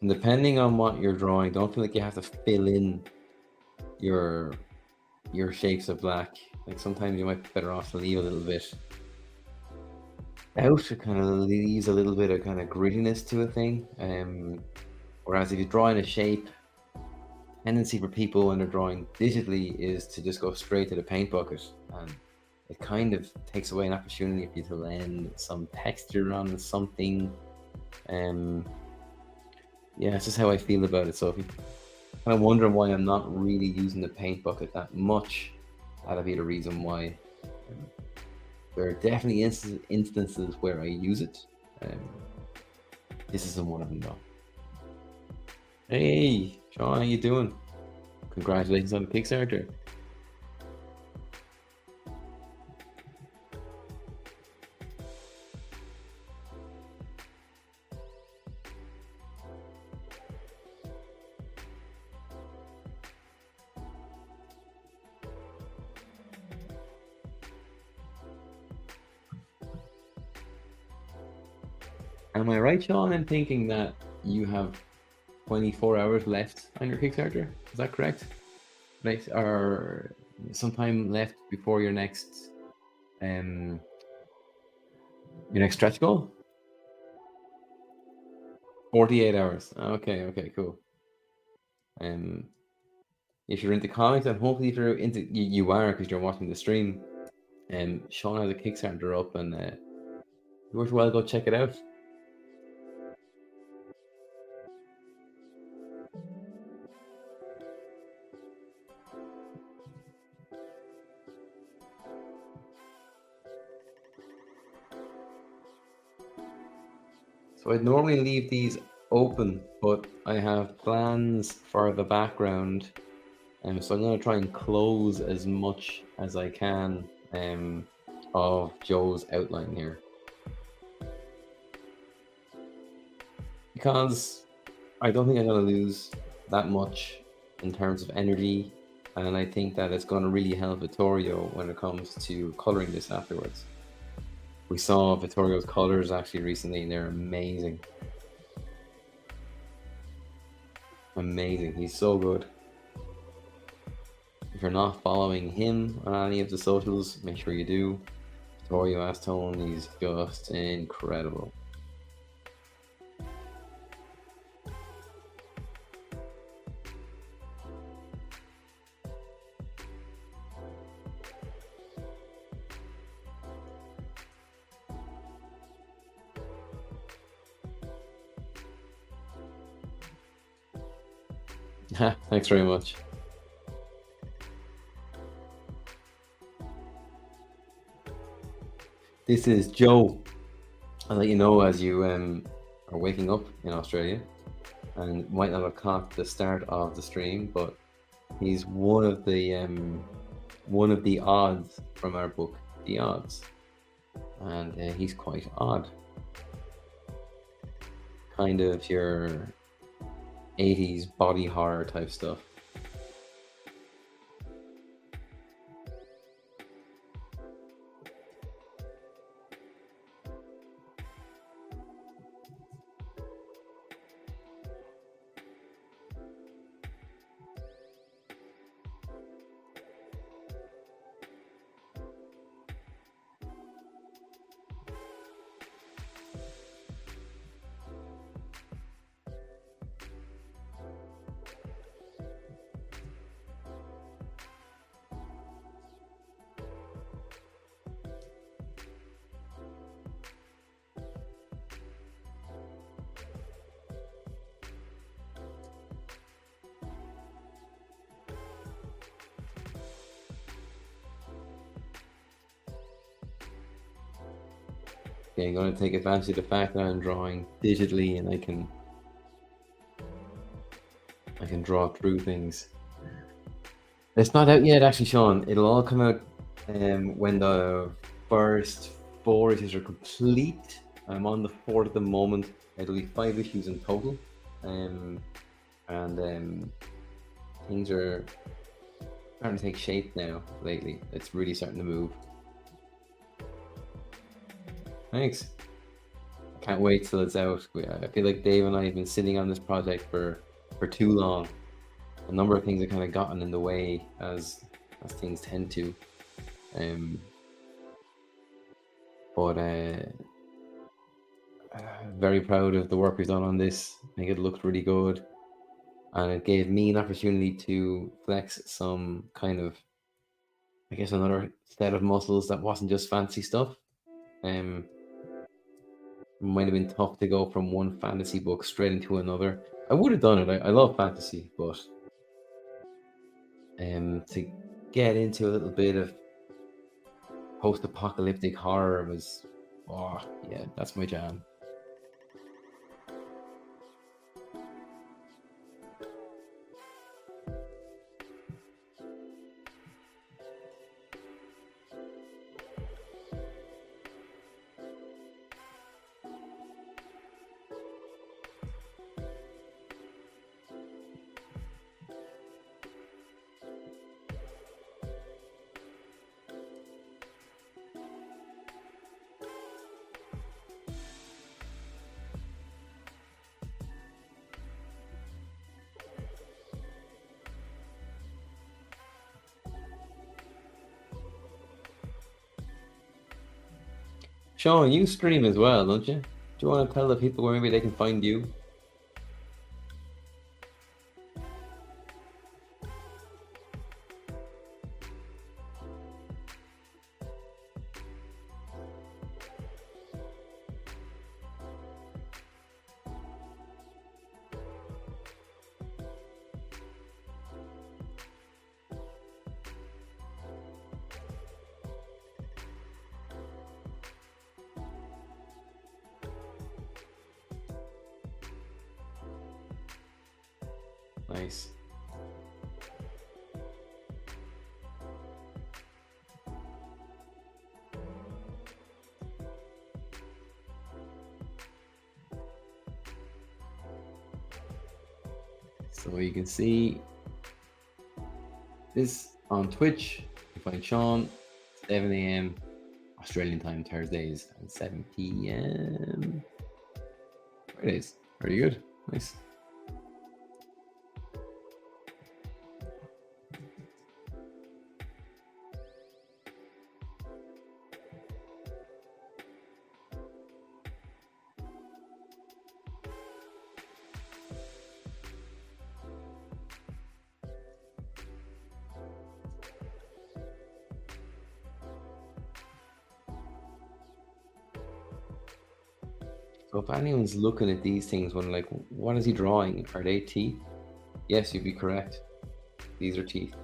And depending on what you're drawing, don't feel like you have to fill in your your shapes of black. Like sometimes you might be better off to leave a little bit out. It kind of leaves a little bit of kind of grittiness to a thing. Whereas if you're drawing a shape, tendency for people when they're drawing digitally is to just go straight to the paint bucket, and it kind of takes away an opportunity for you to lend some texture on something. Yeah, it's just how I feel about it, Sophie. Kind of wondering why I'm not really using the paint bucket that much. That'll be the reason why. Um, there are definitely instances where I use it. Um, this isn't one of them, though. Hey, Sean, how you doing? Congratulations on the Kickstarter. Am I right, Sean, in thinking that you have 24 hours left on your Kickstarter? Is that correct? Like, or sometime left before um your next stretch goal? 48 hours. Okay, okay, cool. Um, if you're into comics, and hopefully if you're into, you are because you're watching the stream. Sean has a Kickstarter up, and worthwhile go check it out. So I'd normally leave these open, but I have plans for the background, so I'm going to try and close as much as I can of Joe's outline here, because I don't think I'm going to lose that much in terms of energy, and I think that it's going to really help Vittorio when it comes to coloring this afterwards. We saw Vittorio's colors actually recently, and they're amazing. Amazing. He's so good. If you're not following him on any of the socials, make sure you do. Vittorio Acetone, he's just incredible. Thanks very much. This is Joe. I'll let you know as you are waking up in Australia and might not have caught the start of the stream, but he's one of the odds from our book, The Odds, and he's quite odd. Kind of your 80s body horror type stuff. Okay, I'm going to take advantage of the fact that I'm drawing digitally and I can draw through things. It's not out yet, actually, Sean. It'll all come out when the first 4 issues are complete. I'm on the 4th at the moment. It'll be 5 issues in total, and things are starting to take shape now. Lately, it's really starting to move. Thanks. I can't wait till it's out. I feel like Dave and I have been sitting on this project for too long. A number of things have kind of gotten in the way, as things tend to. But very proud of the work we've done on this. I think it looked really good, and it gave me an opportunity to flex some kind of, I guess, another set of muscles that wasn't just fancy stuff. Might have been tough to go from one fantasy book straight into another. I would have done it. I love fantasy, but to get into a little bit of post-apocalyptic horror was, oh yeah, that's my jam. Sean, you stream as well, don't you? Do you want to tell the people where maybe they can find you? Nice. So you can see this on Twitch. You find Sean, 7 a.m. Australian time, Thursdays, and 7 p.m. Fridays. Very good. Nice. So if anyone's looking at these things when like, what is he drawing? Are they teeth? Yes, you'd be correct. These are teeth.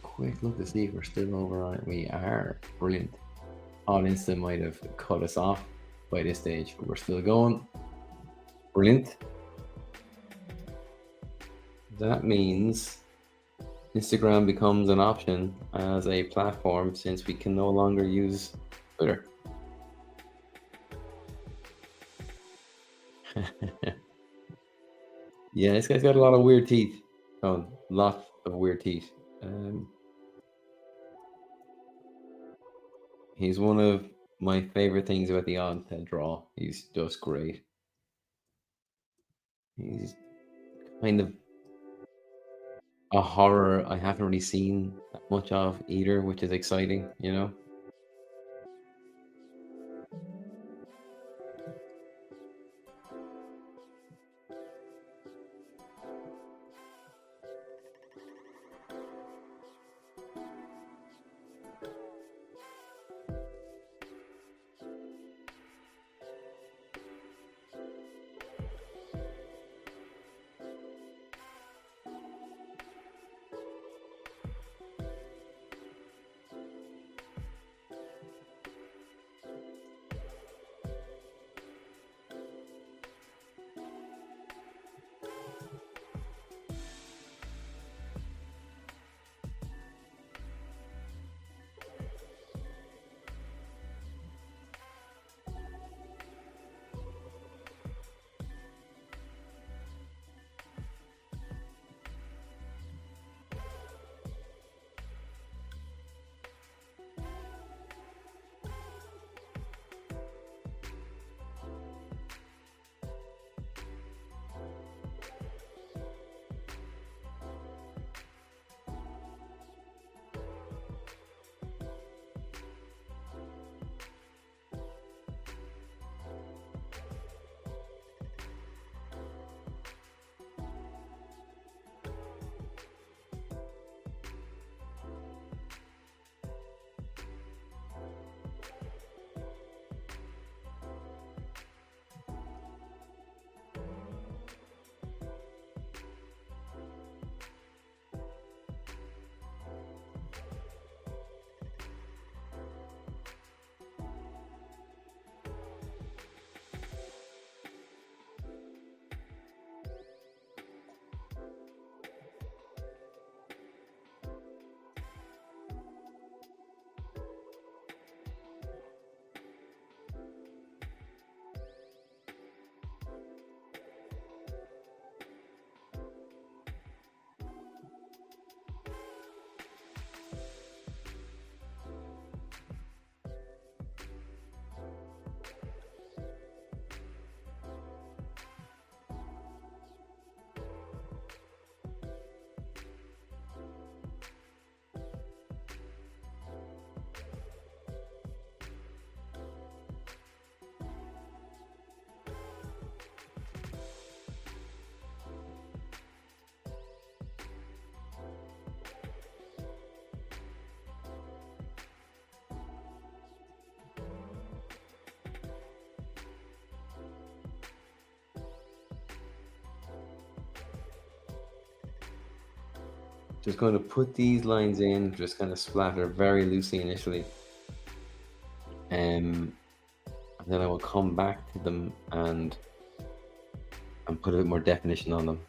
Quick look to see if we're still over on it. We are. Brilliant. On Insta might have cut us off by this stage, but we're still going. Brilliant. That means Instagram becomes an option as a platform since we can no longer use Twitter. Yeah, this guy's got a lot of weird teeth. Oh, lots of weird teeth. He's one of my favorite things about the odd to draw. He's just great. He's kind of a horror I haven't really seen that much of either, which is exciting, you know? Just going to put these lines in, just kind of splatter very loosely initially. And then I will come back to them and put a bit more definition on them.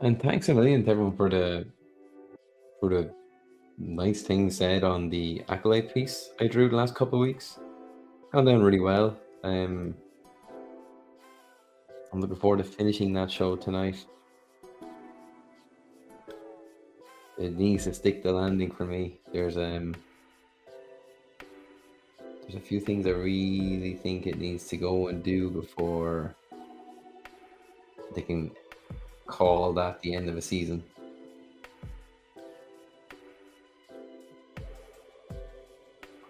And thanks a million to everyone for the nice things said on the Acolyte piece I drew the last couple of weeks. Gone down really well. I'm looking forward to finishing that show tonight. It needs to stick the landing for me. There's a few things I really think it needs to go and do before they can call that the end of a season.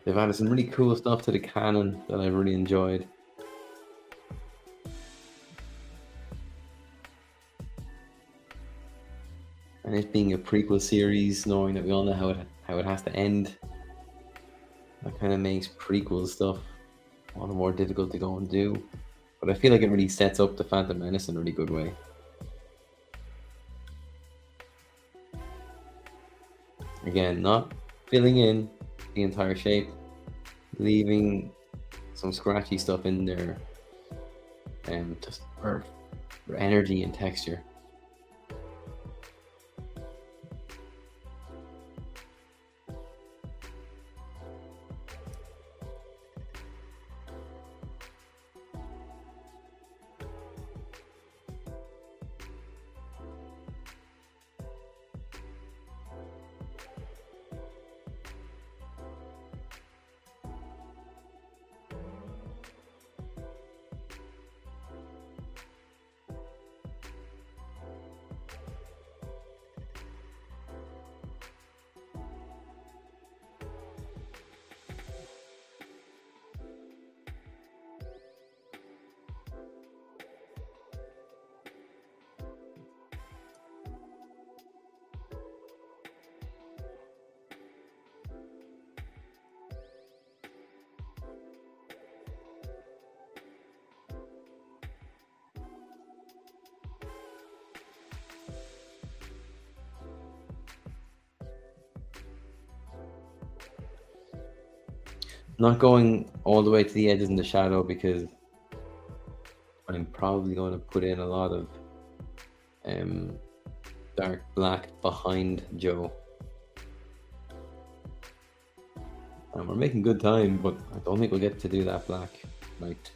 They've added some really cool stuff to the canon that I've really enjoyed. And it being a prequel series, knowing that we all know how it has to end, that kind of makes prequel stuff all the more difficult to go and do. But I feel like it really sets up the Phantom Menace in a really good way. Again, not filling in the entire shape, leaving some scratchy stuff in there, and just for energy and texture. Not going all the way to the edges in the shadow because I'm probably going to put in a lot of dark black behind Joe. And we're making good time, but I don't think we'll get to do that black right.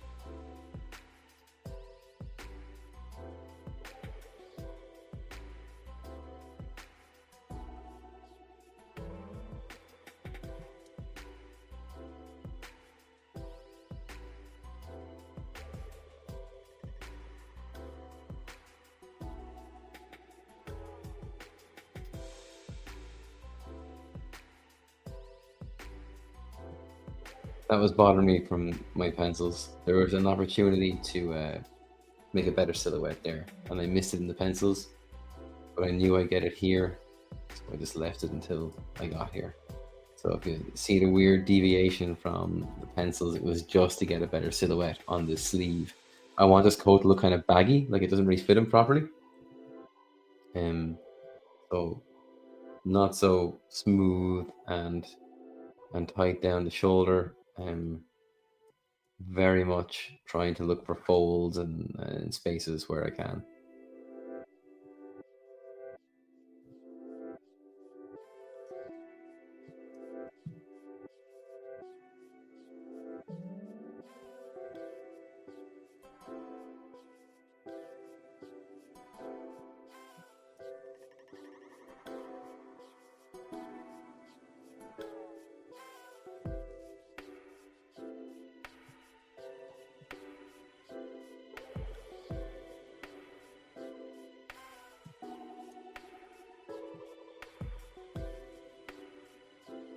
That was bothering me from my pencils. There was an opportunity to make a better silhouette there, and I missed it in the pencils, but I knew I'd get it here, so I just left it until I got here. So if you see the weird deviation from the pencils, it was just to get a better silhouette on the sleeve. I want this coat to look kind of baggy, like it doesn't really fit him properly. So not so smooth and tight down the shoulder. Very much trying to look for folds and spaces where I can.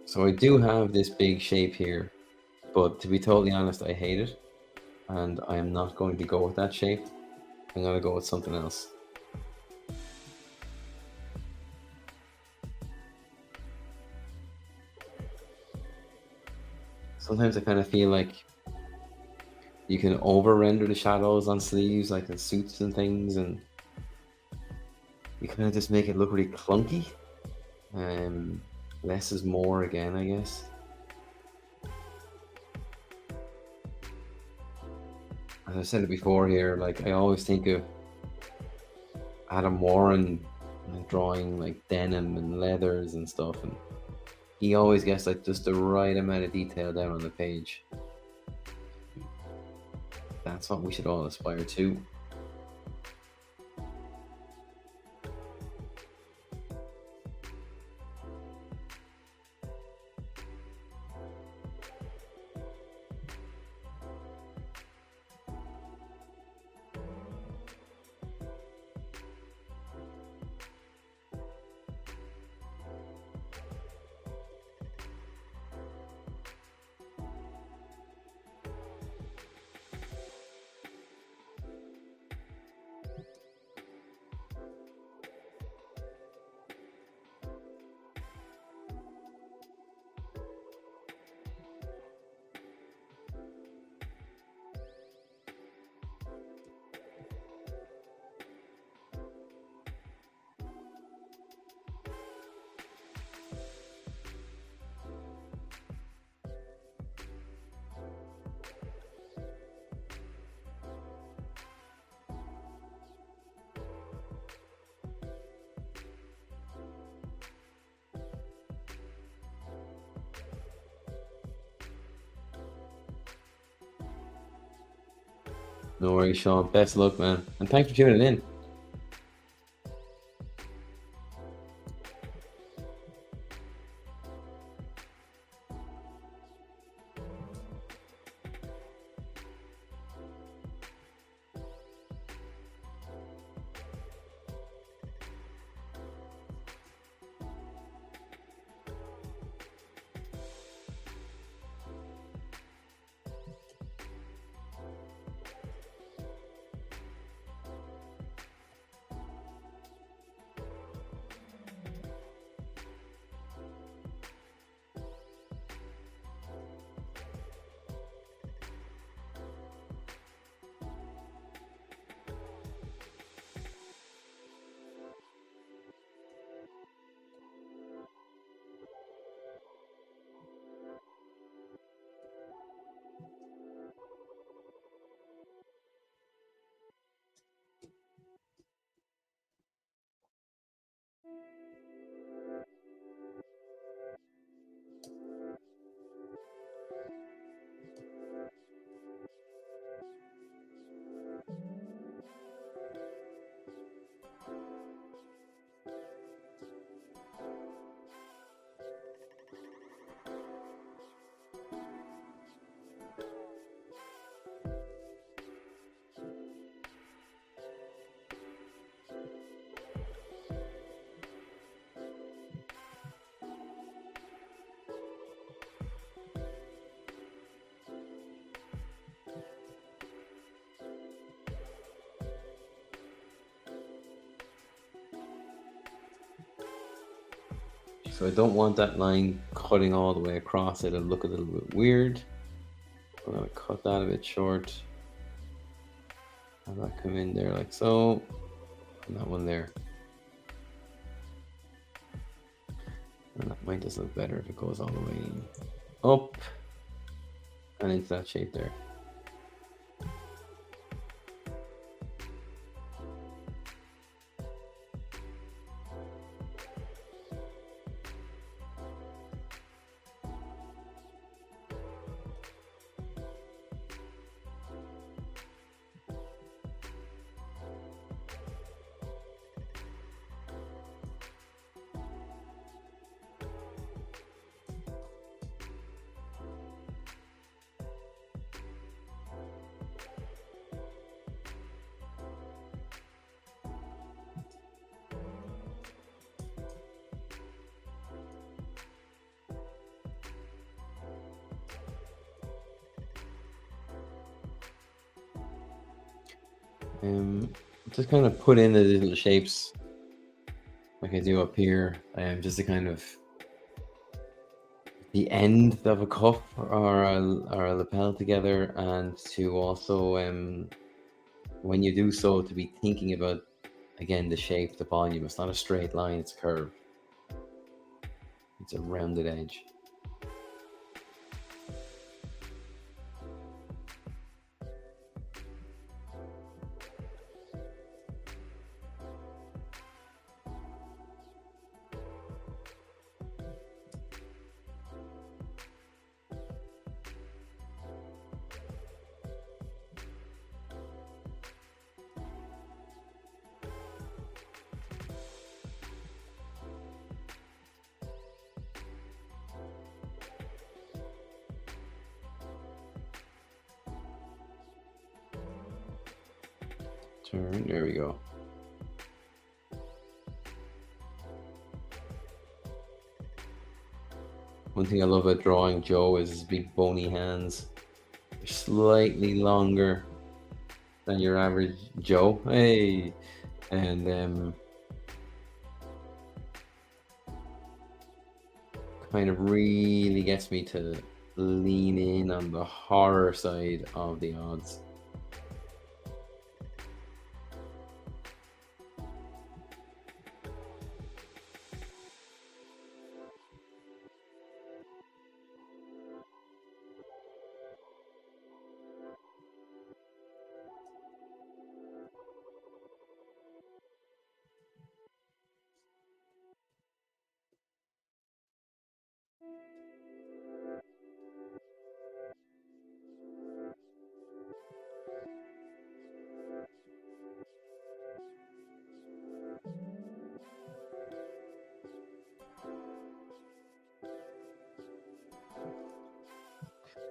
So I do have this big shape here, but to be totally honest, I hate it, and I am not going to go with that shape. I'm going to go with something else. Sometimes I kind of feel like you can over render the shadows on sleeves, like in suits and things, and you kind of just make it look really clunky. Less is more again, I guess. As I said it before here, like I always think of Adam Warren like, drawing like denim and leathers and stuff, and he always gets like just the right amount of detail down on the page. That's what we should all aspire to. No worries, Sean. Best of luck, man. And thanks for tuning in. So I don't want that line cutting all the way across it. It'll look a little bit weird. I'm gonna cut that a bit short. Have that come in there like so. And that one there. And that might just look better if it goes all the way up and into that shape there. Um, just kind of put in the little shapes like I do up here, just to kind of the end of a cuff or a lapel together, and to also when you do so, to be thinking about again the shape, the volume. It's not a straight line; it's a curve. It's a rounded edge. Turn. There we go. One thing I love about drawing Joe is his big bony hands. They're slightly longer than your average Joe. Hey, and kind of really gets me to lean in on the horror side of the odds.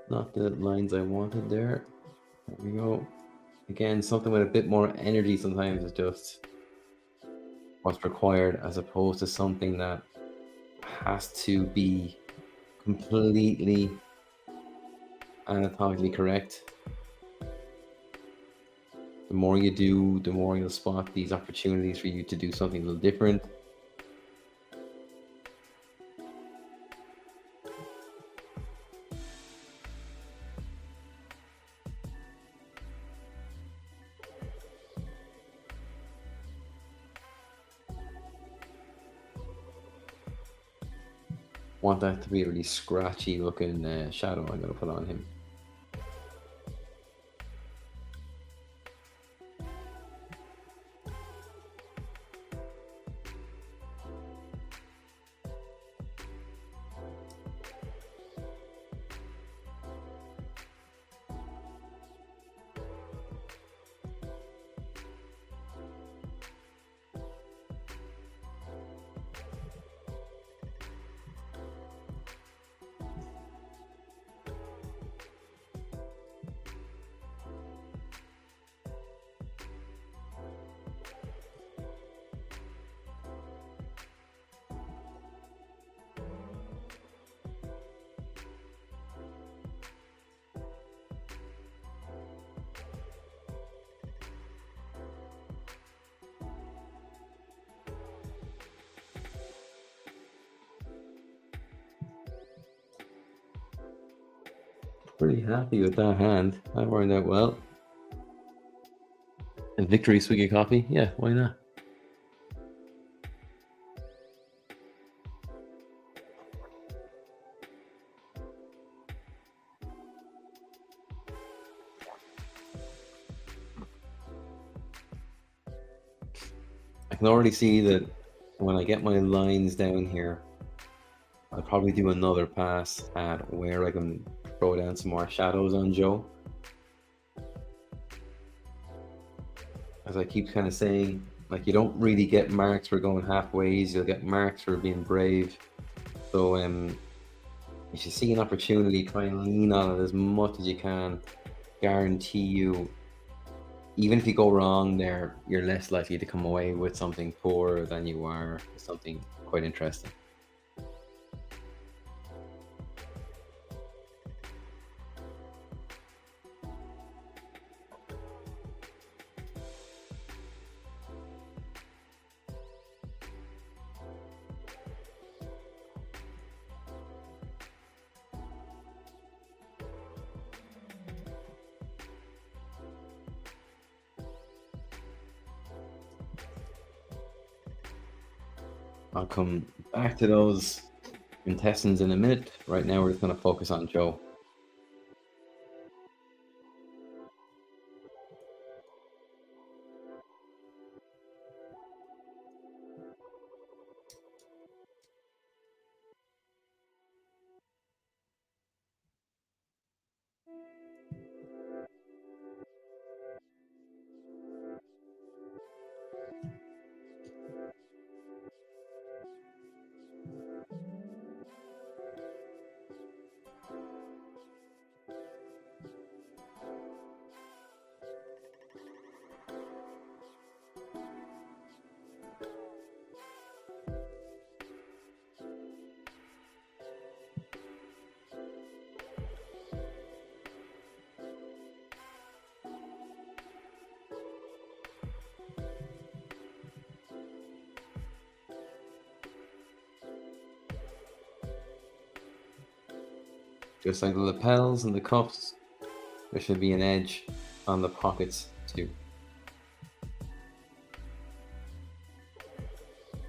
Not the lines I wanted there. There we go. Again, something with a bit more energy sometimes is just what's required, as opposed to something that has to be completely anatomically correct. The more you do, the more you'll spot these opportunities for you to do something a little different. Want that to be a really scratchy looking shadow I'm going to put on him. Pretty happy with that hand. That worked out well. A victory swig of coffee? Yeah, why not? I can already see that when I get my lines down here, I'll probably do another pass at where I can throw down some more shadows on Joe. As I keep kind of saying, like, you don't really get marks for going halfways, you'll get marks for being brave. So if you see an opportunity, try and lean on it as much as you can. Guarantee you, even if you go wrong there, you're less likely to come away with something poor than you are something quite interesting. I'll come back to those intestines in a minute. Right now, we're just going to focus on Joe. Just like the lapels and the cuffs, there should be an edge on the pockets too. I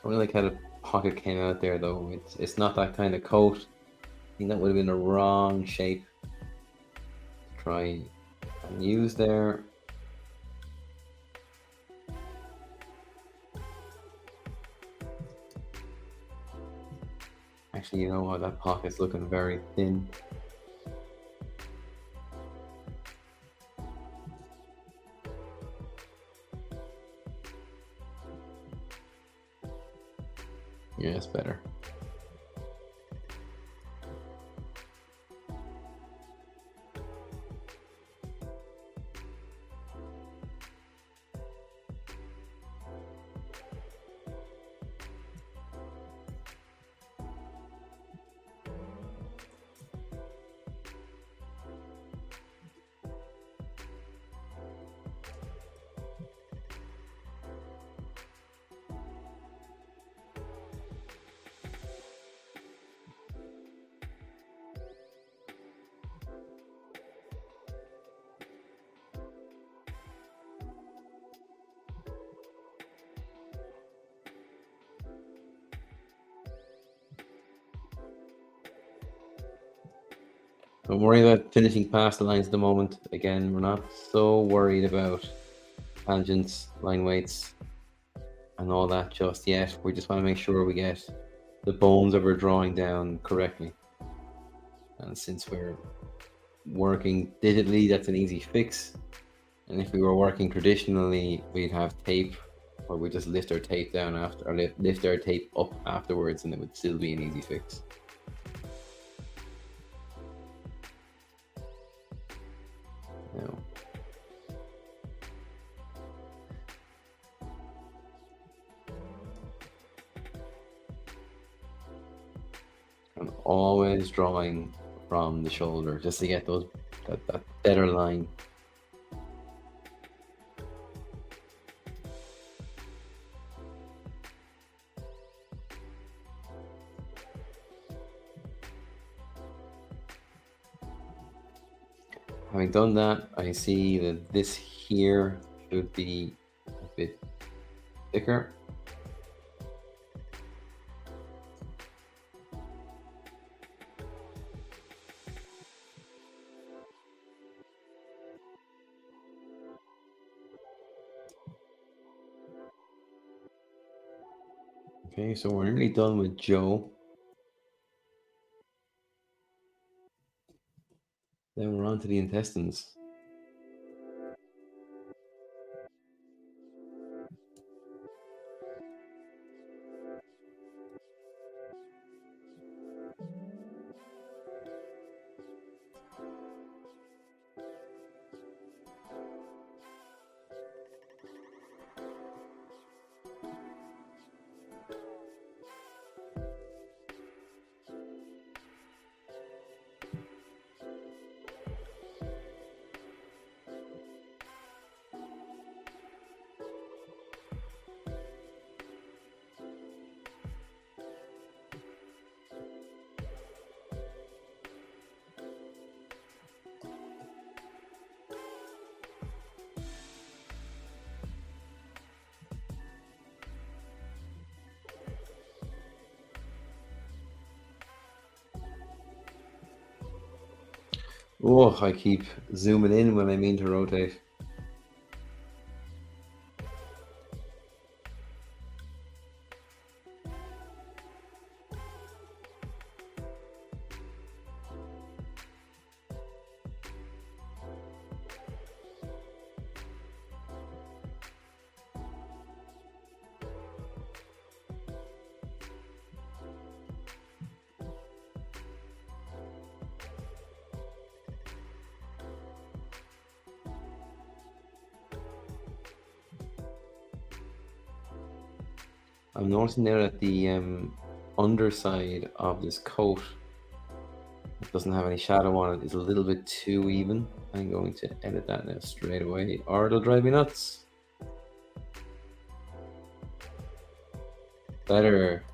really like how the pocket came out there though. It's not that kind of coat. I think that would have been the wrong shape to try and use there. Actually, you know what? That pocket's looking very thin. Yeah, it's better. Don't worry about finishing past the lines at the moment. Again, we're not so worried about tangents, line weights, and all that just yet. We just want to make sure we get the bones that we're drawing down correctly. And since we're working digitally, that's an easy fix. And if we were working traditionally, we'd have tape, or we just lift our tape down after, or lift our tape up afterwards, and it would still be an easy fix. Now, I'm always drawing from the shoulder just to get that better line. Having done that, I see that this here should be a bit thicker. Okay, so we're nearly done with Joe. Then we're on to the intestines. Oh, I keep zooming in when I mean to rotate. I'm noticing there that the underside of this coat that doesn't have any shadow on it is a little bit too even. I'm going to edit that now straight away, or it'll drive me nuts. Better.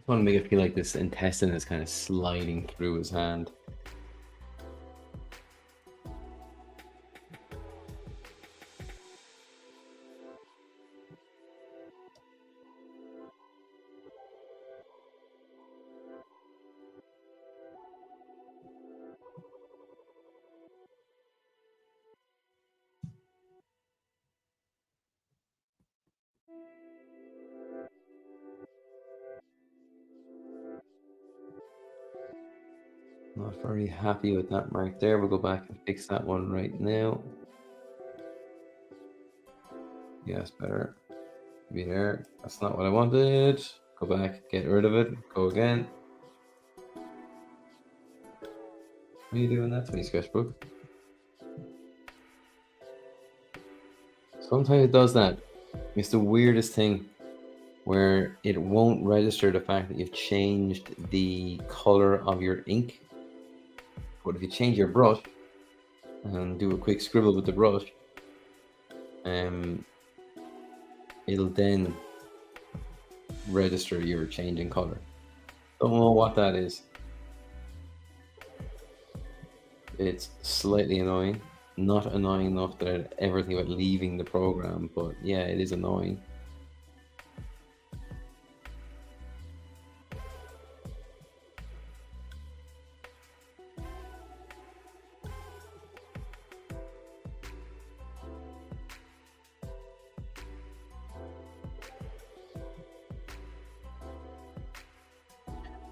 I want to make it feel like this intestine is kind of sliding through his hand. Not very happy with that mark there. We'll go back and fix that one right now. Yes, better. Be there. That's not what I wanted. Go back, get rid of it, go again. What are you doing that to me, Sketchbook? Sometimes it does that. It's the weirdest thing where it won't register the fact that you've changed the color of your ink. But if you change your brush and do a quick scribble with the brush, it'll then register your change in color. Don't know what that is. It's slightly annoying. Not annoying enough that I'd ever think about leaving the program, but yeah, it is annoying.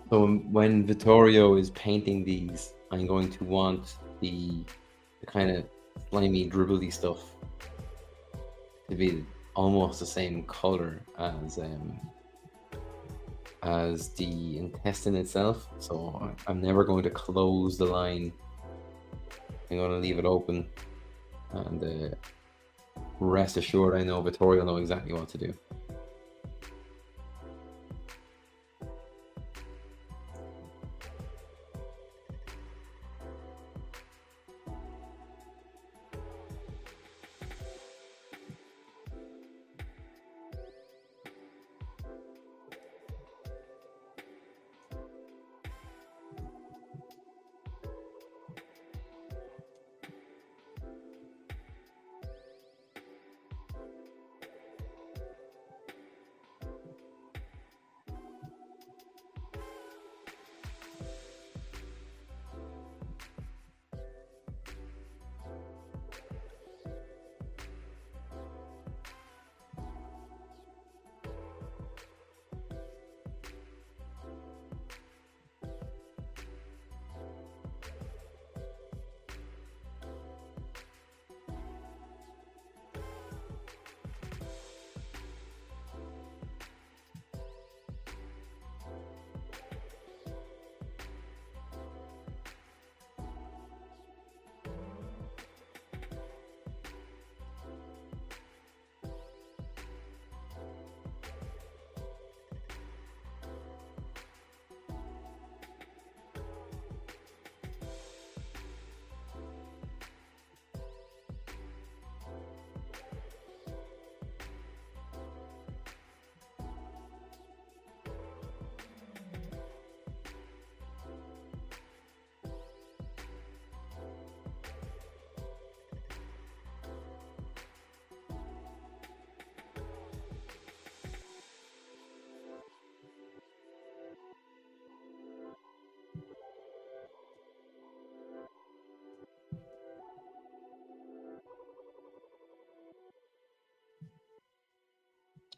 So when Vittorio is painting these, I'm going to want the kind of slimy, dribbly stuff to be almost the same color as the intestine itself. So I'm never going to close the line. I'm going to leave it open, and rest assured, I know Vittorio will know exactly what to do.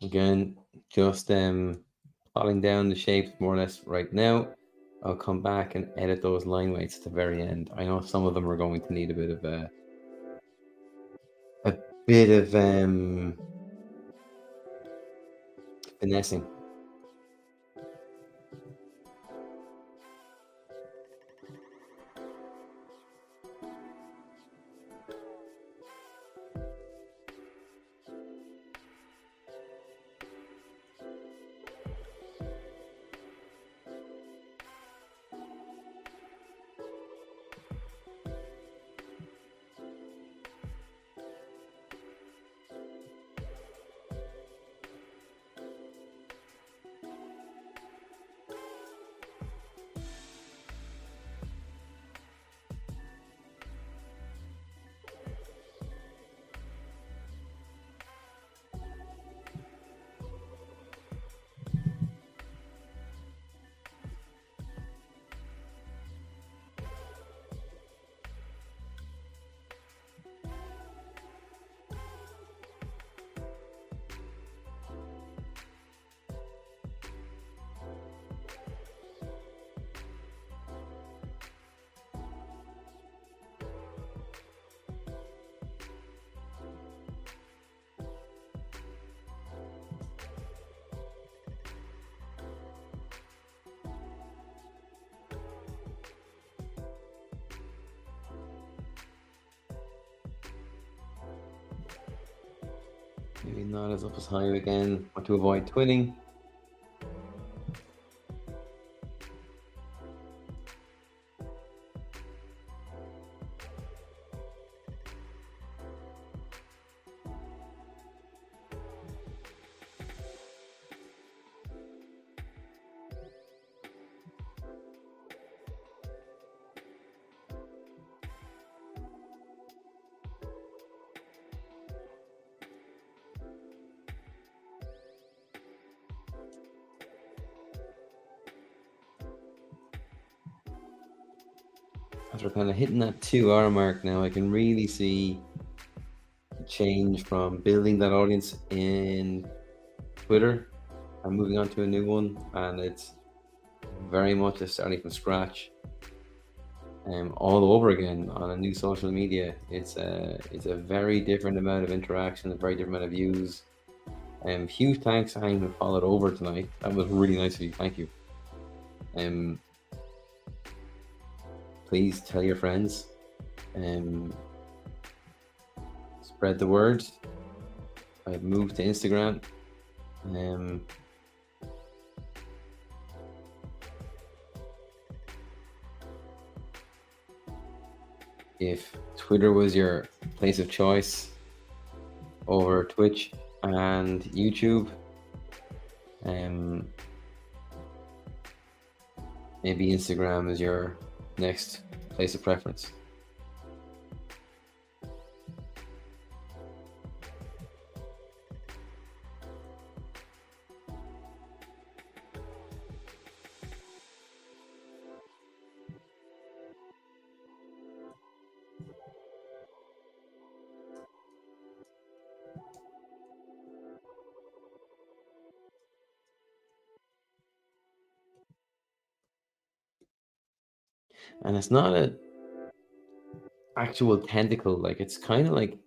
Again, just plotting down the shapes more or less right now. I'll come back and edit those line weights at the very end. I know some of them are going to need a bit of finessing. Maybe not as up as high again. Want to avoid twinning. As we're kind of hitting that 2 hour mark now, I can really see the change from building that audience in Twitter and moving on to a new one, and it's very much just starting from scratch, all over again on a new social media. It's a very different amount of interaction, a very different amount of views. Huge thanks to anyone who followed over tonight. That was really nice of you. Thank you. Um, please tell your friends. Spread the word. I've moved to Instagram. If Twitter was your place of choice over Twitch and YouTube, maybe Instagram is your next place of preference. And it's not a actual tentacle, like it's kind of like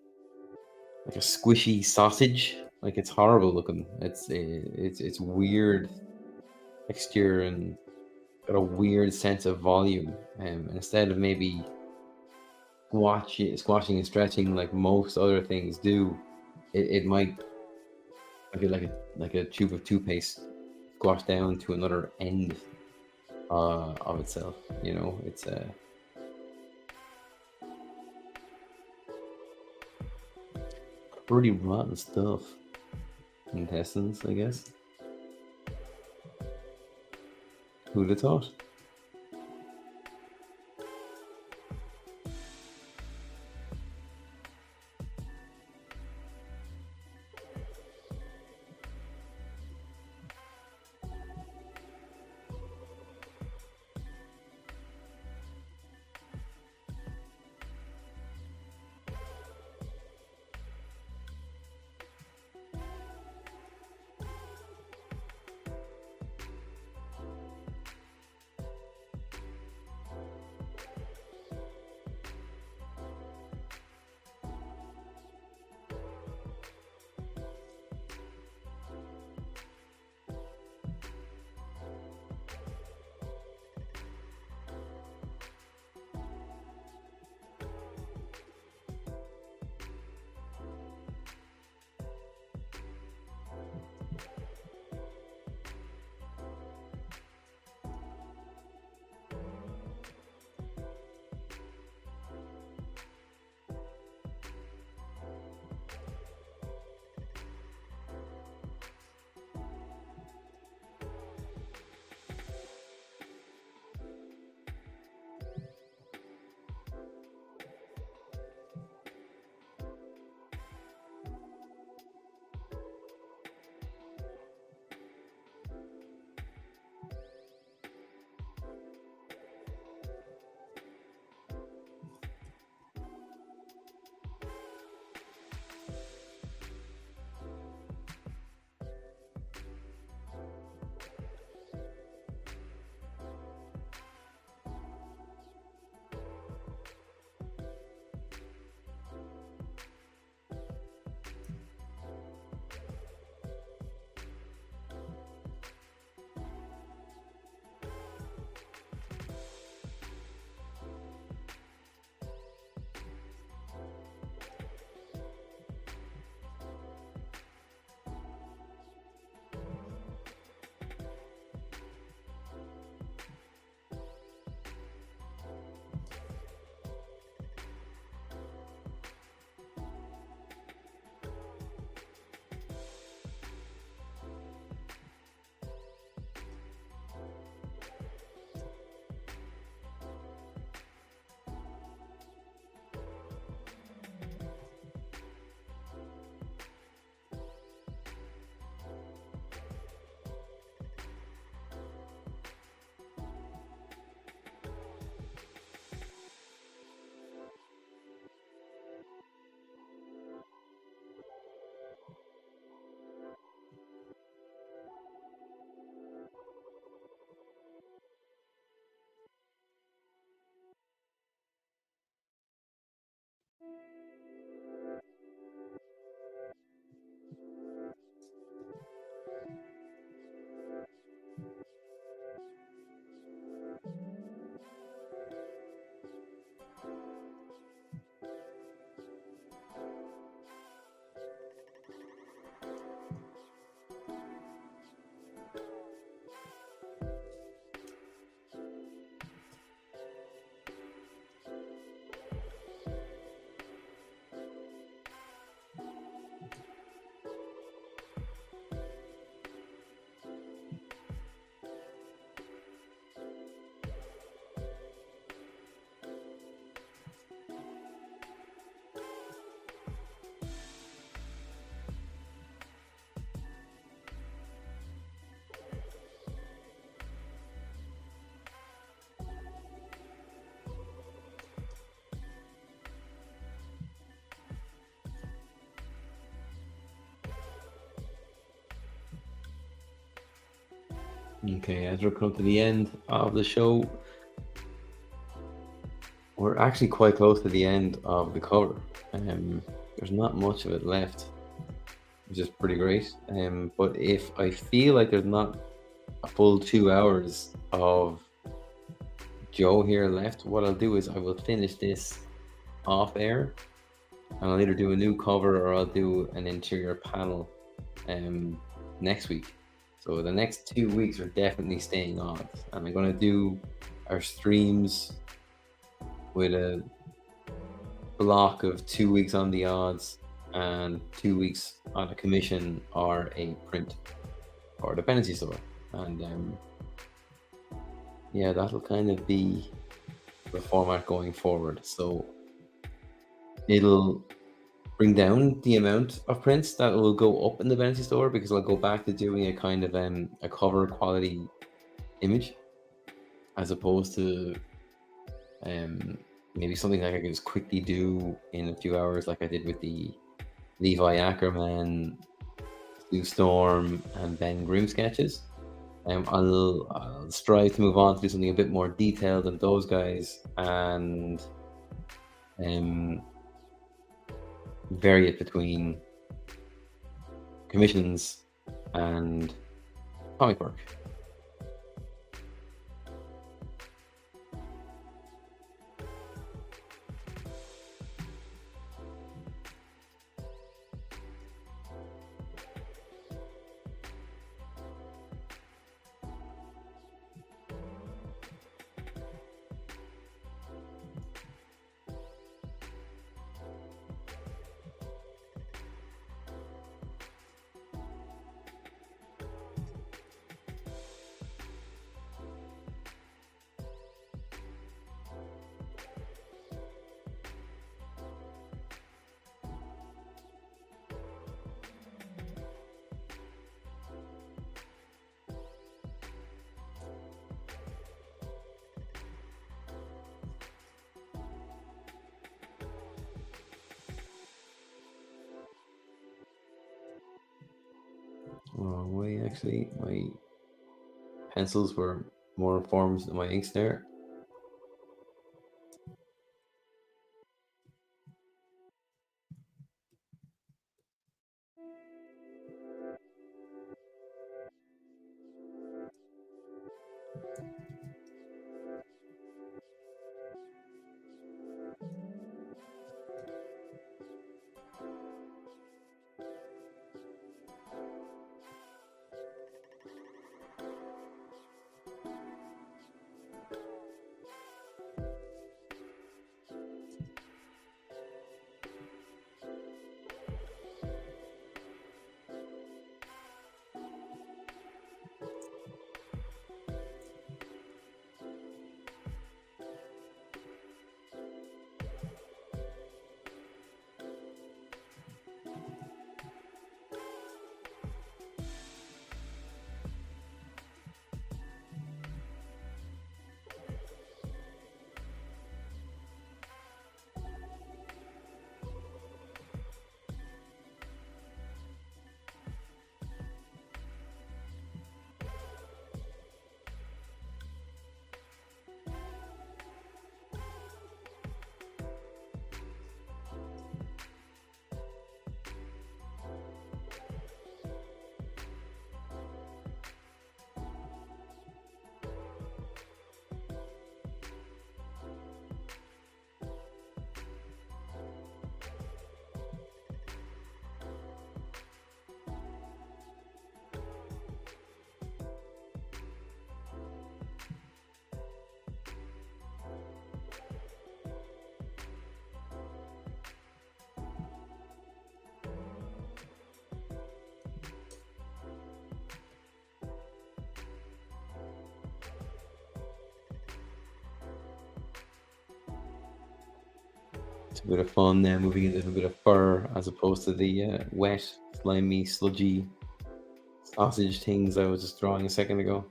a squishy sausage. Like it's horrible looking. It's weird texture and got a weird sense of volume. And instead of maybe squashing and stretching like most other things do, it might I feel like a tube of toothpaste squashed down to another end of itself. You know, it's pretty rotten stuff. Intestines, I guess. Who'd have thought? Okay, as we're coming to the end of the show, we're actually quite close to the end of the cover. There's not much of it left, which is pretty great. But if I feel like there's not a full 2 hours of Joe here left, what I'll do is I will finish this off air, and I'll either do a new cover or I'll do an interior panel um, next week. So the next 2 weeks are definitely staying on, and I'm gonna do our streams with a block of 2 weeks on the odds and 2 weeks on a commission or a print or the Bennessy store. And yeah, that'll kind of be the format going forward. So it'll bring down the amount of prints that will go up in the Bennessy store, because I'll go back to doing a kind of a cover quality image, as opposed to maybe something like I can just quickly do in a few hours, like I did with the Levi Ackerman, Sue Storm, and Ben Grimm sketches. I'll strive to move on to do something a bit more detailed than those guys, and vary it between commissions and comic work. Oh, wait, actually, my pencils were more informed than my inks there. It's a bit of fun now, moving into a little bit of fur as opposed to the wet, slimy, sludgy sausage things I was just drawing a second ago.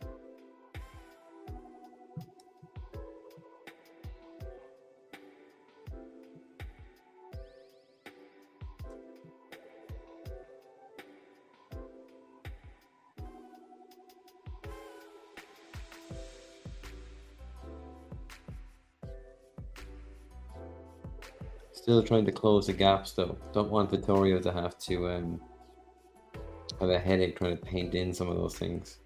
Still trying to close the gaps though. Don't want Vittorio to have have a headache trying to paint in some of those things.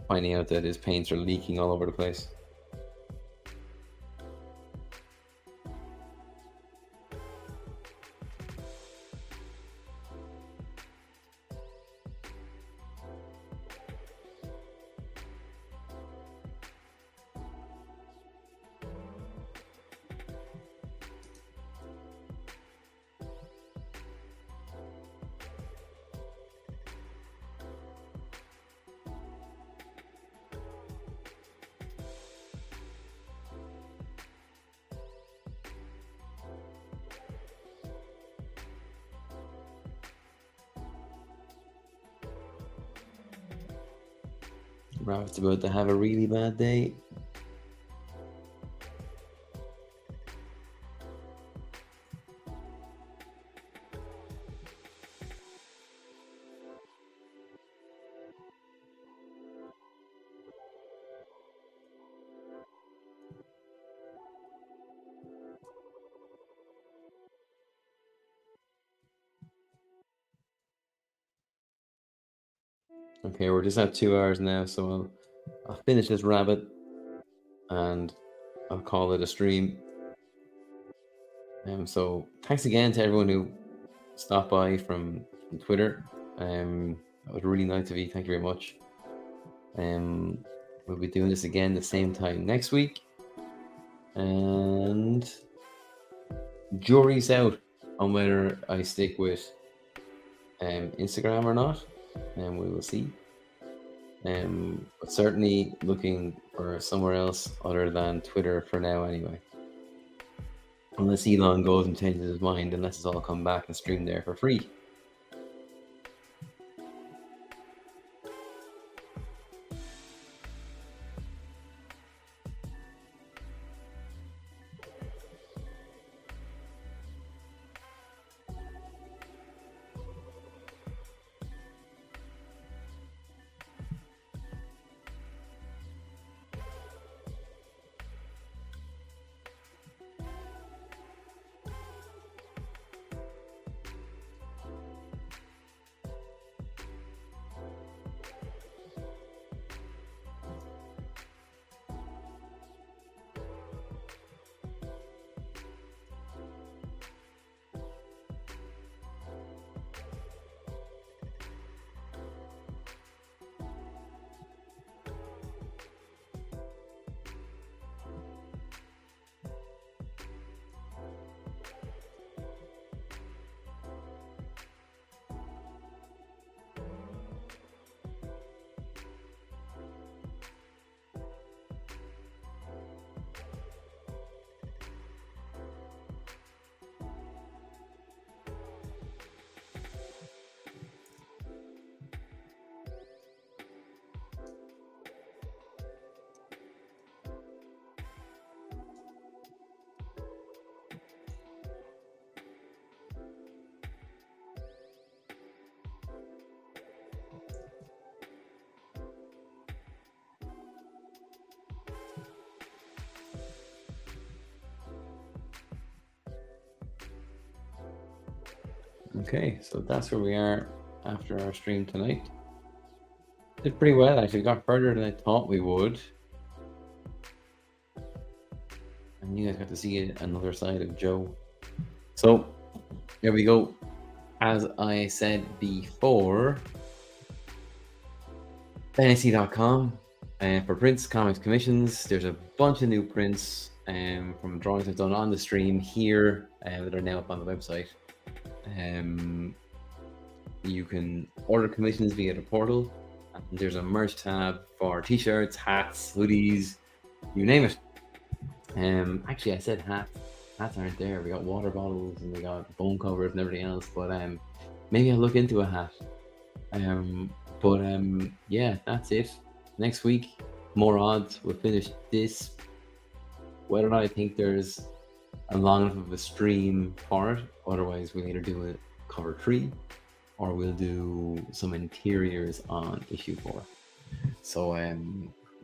Finding out that his paints are leaking all over the place. Rabbit's about to have a really bad day. Okay, we're just at 2 hours now, so I'll finish this rabbit and I'll call it a stream. So thanks again to everyone who stopped by from Twitter. That was really nice of you. Thank you very much. We'll be doing this again the same time next week. And jury's out on whether I stick with Instagram or not, and we will see. But certainly looking for somewhere else other than Twitter for now anyway. Unless Elon goes and changes his mind, unless it's all come back and stream there for free. Okay, so that's where we are after our stream tonight. Did pretty well, actually. Got further than I thought we would. And you guys got to see another side of Joe. So, there we go. As I said before, Bennessy.com for prints, comics, commissions. There's a bunch of new prints from drawings I've done on the stream here that are now up on the website. You can order commissions via the portal. And there's a merch tab for t-shirts, hats, hoodies, you name it. Actually, I said hats. Hats aren't there. We got water bottles and we got bone covers and everything else. But maybe I'll look into a hat. Yeah, that's it. Next week, more odds. We'll finish this. Whether or not I think there's a long enough of a stream for it. Otherwise, we'll either do a cover 3 or we'll do some interiors on issue 4. So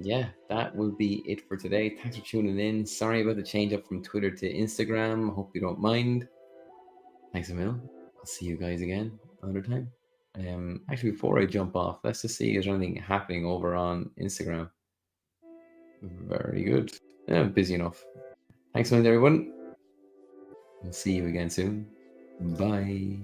yeah, that will be it for today. Thanks for tuning in. Sorry about the change up from Twitter to Instagram. Hope you don't mind. Thanks a mil. I'll see you guys again another time. Actually, before I jump off, let's just see is there anything happening over on Instagram. Very good. Yeah, busy enough. Thanks a million, everyone. We'll see you again soon. Bye.